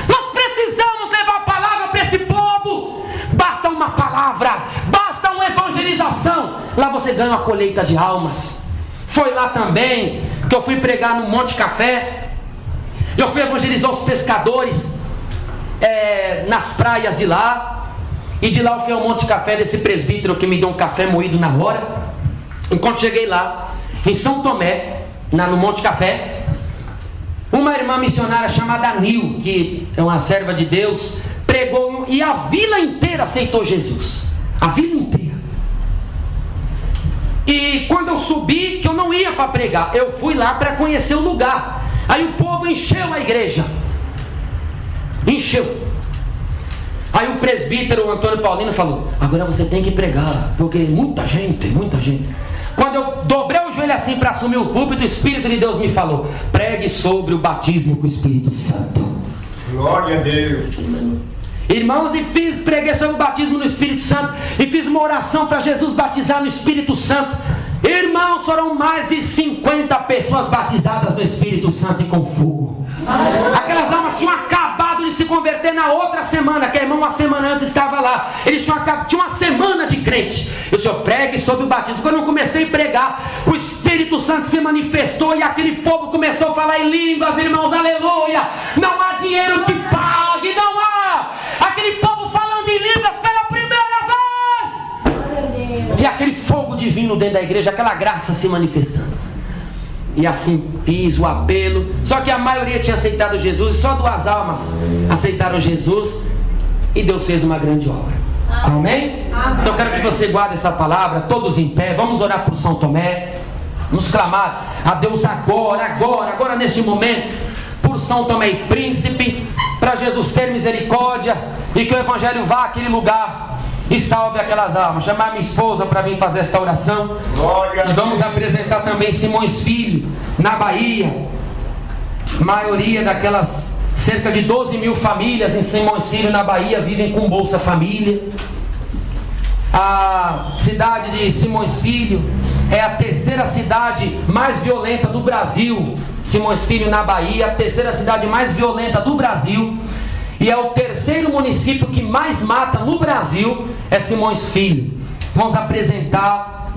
Nós precisamos levar a palavra para esse povo. Basta uma palavra, basta uma evangelização. Lá você ganha uma colheita de almas. Foi lá também que eu fui pregar no Monte Café. Eu fui evangelizar os pescadores nas praias de lá. E de lá eu fui ao Monte Café desse presbítero que me deu um café moído na hora. Enquanto cheguei lá, em São Tomé, no Monte Café, uma irmã missionária chamada Nil, que é uma serva de Deus, pregou e a vila inteira aceitou Jesus. A vila inteira. E quando eu subi, que eu não ia para pregar, eu fui lá para conhecer o lugar. Aí o povo encheu a igreja. Encheu. Aí o presbítero Antônio Paulino falou, agora você tem que pregar, porque muita gente. Quando eu dobrei o joelho assim para assumir o púlpito, o Espírito de Deus me falou, pregue sobre o batismo com o Espírito Santo. Glória a Deus. Irmãos, preguei sobre o batismo no Espírito Santo e fiz uma oração para Jesus batizar no Espírito Santo. Irmãos, foram mais de 50 pessoas batizadas no Espírito Santo e com fogo. Aquelas almas tinham acabado de se converter na outra semana, que a irmã uma semana antes estava lá. Eles tinham uma semana de crente. E o Senhor pregue sobre o batismo. Quando eu comecei a pregar, o Espírito Santo se manifestou e aquele povo começou a falar em línguas, irmãos, aleluia. Não há dinheiro que pague, não há. Aquele povo falando em línguas pela primeira vez. E aquele fogo divino dentro da igreja, aquela graça se manifestando. E assim fiz o apelo. Só que a maioria tinha aceitado Jesus, e só 2 almas aceitaram Jesus, e Deus fez uma grande obra. Amém? Então eu quero que você guarde essa palavra, todos em pé. Vamos orar por São Tomé. Vamos clamar a Deus agora neste momento, por São Tomé e Príncipe, para Jesus ter misericórdia e que o Evangelho vá àquele lugar e salve aquelas almas. Chamar minha esposa para vir fazer esta oração. E vamos apresentar também Simões Filho, na Bahia. A maioria daquelas cerca de 12 mil famílias em Simões Filho, na Bahia, vivem com Bolsa Família. A cidade de Simões Filho é a 3ª cidade mais violenta do Brasil. Simões Filho, na Bahia, a 3ª cidade mais violenta do Brasil. E é o 3º município que mais mata no Brasil, é Simões Filho. Vamos apresentar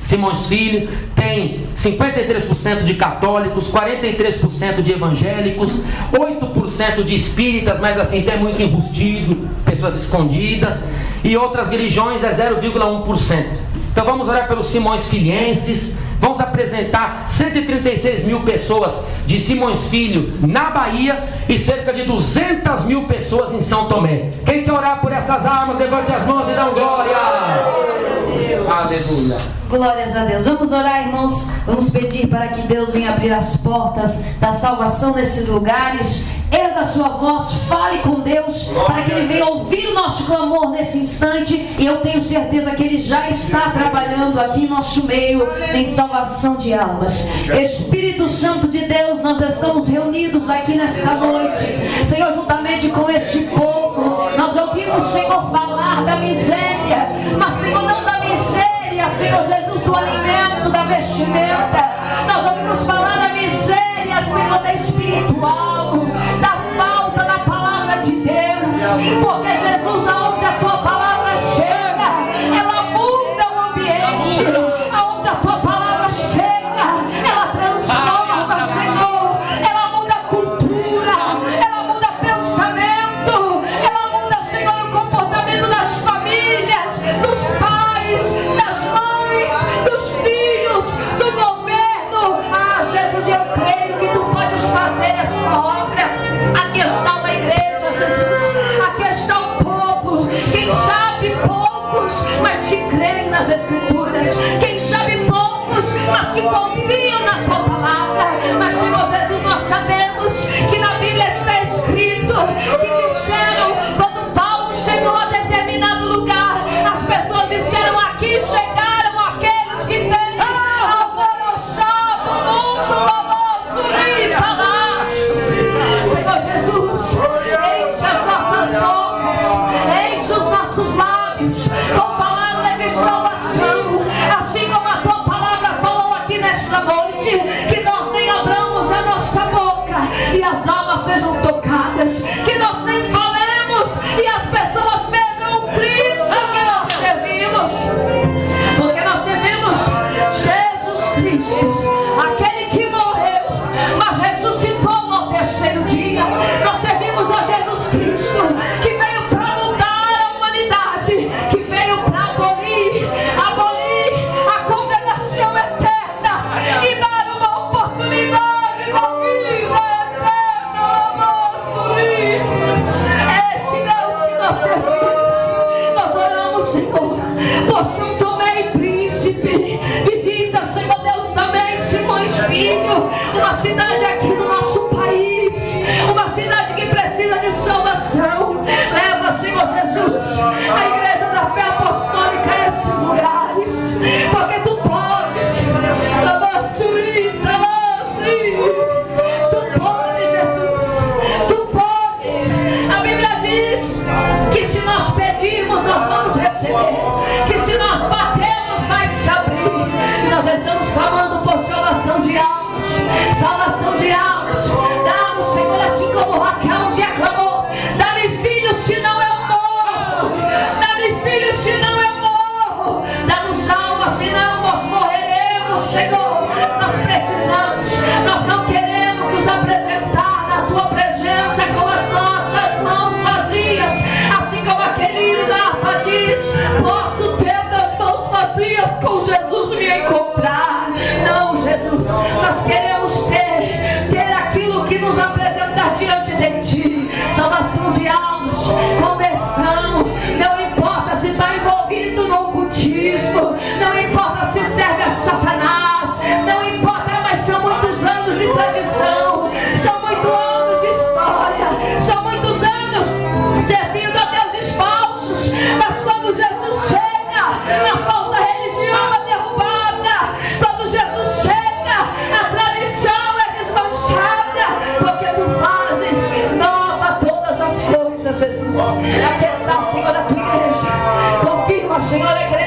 Simões Filho. Tem 53% de católicos, 43% de evangélicos, 8% de espíritas, mas assim tem muito enrustido, pessoas escondidas, e outras religiões é 0,1%. Então vamos orar pelos Simões Filhenses. Vamos apresentar 136 mil pessoas de Simões Filho na Bahia e cerca de 200 mil pessoas em São Tomé. Quem quer orar por essas almas, levante as mãos e dá glória. Aleluia. Glórias a Deus. Vamos orar, irmãos. Vamos pedir para que Deus venha abrir as portas da salvação nesses lugares. Erga a sua voz, fale com Deus, para que Ele venha ouvir o nosso clamor nesse instante. E eu tenho certeza que Ele já está trabalhando aqui em nosso meio em salvação de almas. Espírito Santo de Deus, nós estamos reunidos aqui nesta noite, Senhor, juntamente com este povo. Nós ouvimos, Senhor, falar da miséria, mas, Senhor, não da miséria, Senhor Jesus, do alimento, da vestimenta. Nós ouvimos falar da miséria, Senhor, da espiritual, da falta da palavra de Deus. Porque, Jesus, aonde a tua palavra chega, ela muda o ambiente. Aonde a tua palavra chega, ela transforma, Senhor. Ela muda a cultura, ela muda pensamento, ela muda, Senhor, o comportamento das famílias, dos pais, das mães, dos filhos, do governo. Ah, Jesus, eu creio que tu podes fazer essa obra. Aqui está uma igreja, Jesus. Aqui está um povo. Quem sabe poucos, mas que creem nas Escrituras. Quem sabe poucos, mas que confiam na tua palavra. Mas, Senhor Jesus, nós sabemos que na Bíblia está escrito que disseram, quando Paulo chegou a determinado lugar, as pessoas disseram: aqui chegaram aqueles que têm alvoroçado o mundo, o nosso rei lá. Senhor Jesus, enche as nossas bocas, enche os nossos lábios com palavra de salvação, assim como a tua palavra falou aqui nesta noite, que nós nem abramos a nossa boca e as almas sejam tocadas, que nós nem falemos e as pessoas vejam o Cristo que nós servimos, porque nós servimos Jesus Cristo, aquele que morreu, mas ressuscitou ao 3º dia. Nós servimos a Jesus Cristo, que veio para mudar a humanidade, que veio para abolir a condenação eterna e dar uma oportunidade da vida eterna ao nosso livro. Este Deus que nós servimos. Nós oramos, Senhor, por São Tomé e Príncipe. Visita, Senhor Deus, também Simões Filho, uma cidade aqui do nosso país, uma cidade que precisa de salvação. Leva, Senhor Jesus, a igreja da fé apostólica a esses lugares, porque tu podes. Tu podes, Jesus, tu podes. A Bíblia diz que se nós pedirmos, nós vamos receber, que se nós batermos, vai se abrir. E nós estamos clamando por salvação de almas, salvação de almas. Dá-nos, Senhor, assim como Raquel um dia clamou: dá-me filhos, senão eu morro. Dá-me filhos, senão eu morro. Dá-nos alma, senão nós morreremos, Senhor. Nós precisamos, nós não queremos nos apresentar na tua presença com as nossas mãos vazias, assim como aquele hino da harpa diz: posso ter das mãos vazias com Jesus me encontrar. Não, Jesus, nós queremos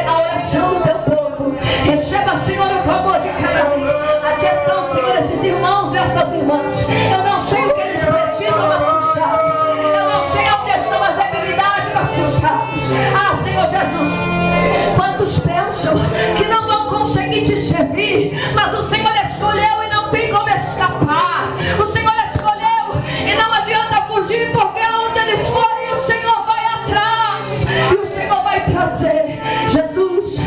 a oração do teu povo. Receba, Senhor, o clamor de cada um. Aqui estão, Senhor, esses irmãos e essas irmãs. Eu não sei o que eles precisam, mas tu sabes. Eu não sei onde estão as debilidades, mas tu sabes. Ah, Senhor Jesus, quantos pensam que não vão conseguir te servir, mas o Senhor escolheu e não tem como escapar. O Senhor escolheu e não adianta fugir, porque onde eles forem o Senhor vai atrás e o Senhor vai trazer. Jesus,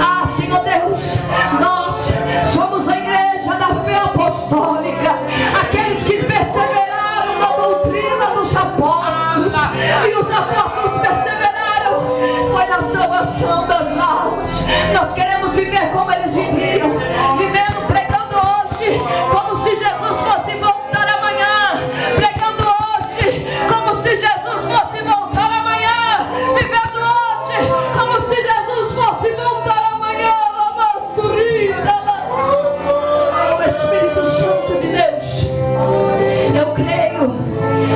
ah, Senhor Deus, nós somos a igreja da fé apostólica, aqueles que perseveraram na doutrina dos apóstolos, e os apóstolos perseveraram foi na salvação das almas. Nós queremos viver como eles viviam, vivendo, pregando hoje como se Jesus fosse voltar amanhã, pregando hoje como se Jesus fosse voltar amanhã, vivendo hoje como se Jesus fosse voltar amanhã. Oh, Espírito Santo de Deus, eu creio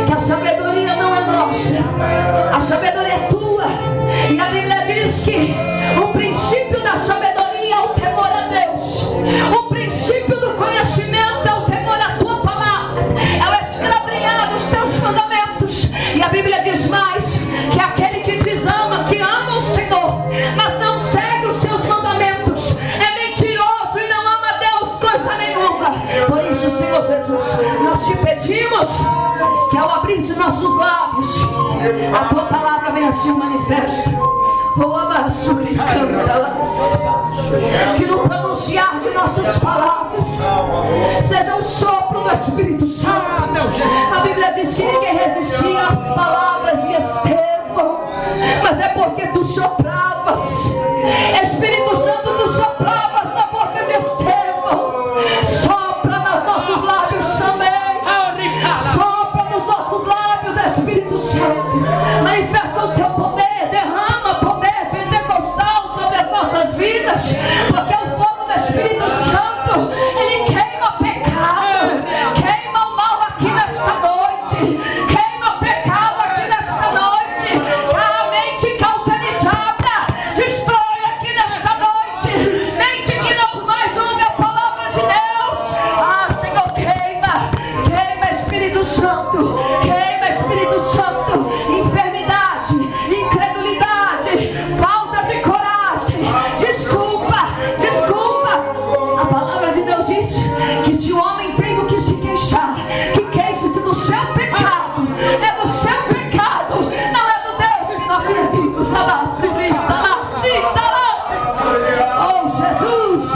que a sabedoria não é nossa, a sabedoria é tua, e a Bíblia diz que o princípio da sabedoria é o temor a Deus, o princípio do conhecimento é o temor à tua palavra, é o escudriñar dos teus mandamentos. E a Bíblia diz mais, que aquele que te ama, que ama o Senhor, mas não segue os seus mandamentos, é mentiroso e não ama a Deus coisa nenhuma. Por isso, Senhor Jesus, nós te pedimos que ao abrir de nossos lábios, a tua palavra venha se manifesta. Que no pronunciar de nossas palavras seja o sopro do Espírito Santo. A Bíblia diz que ninguém resistia às palavras de Estevão, mas é porque tu sopravas. Espírito Santo, tu sopravas na boca de Estevão. Sopra nos nossos lábios também. Sopra nos nossos lábios, Espírito Santo. Manifesta o teu poder, derrama poder pentecostal sobre as nossas vidas, porque o fogo do Espírito Santo, ele queima pecado, queima o mal aqui nesta noite, queima pecado aqui nesta noite, a mente cauterizada, destrói aqui nesta noite, mente que não mais ouve a palavra de Deus. Ah, Senhor, queima, queima, Espírito Santo, queima, Espírito Santo, enfermidade, incredulidade, falta de coragem, desculpa, desculpa. A palavra de Deus diz que se o homem tem o que se queixar, que queixe-se do seu pecado, é do seu pecado, não é do Deus que nós servimos. Oh, Jesus,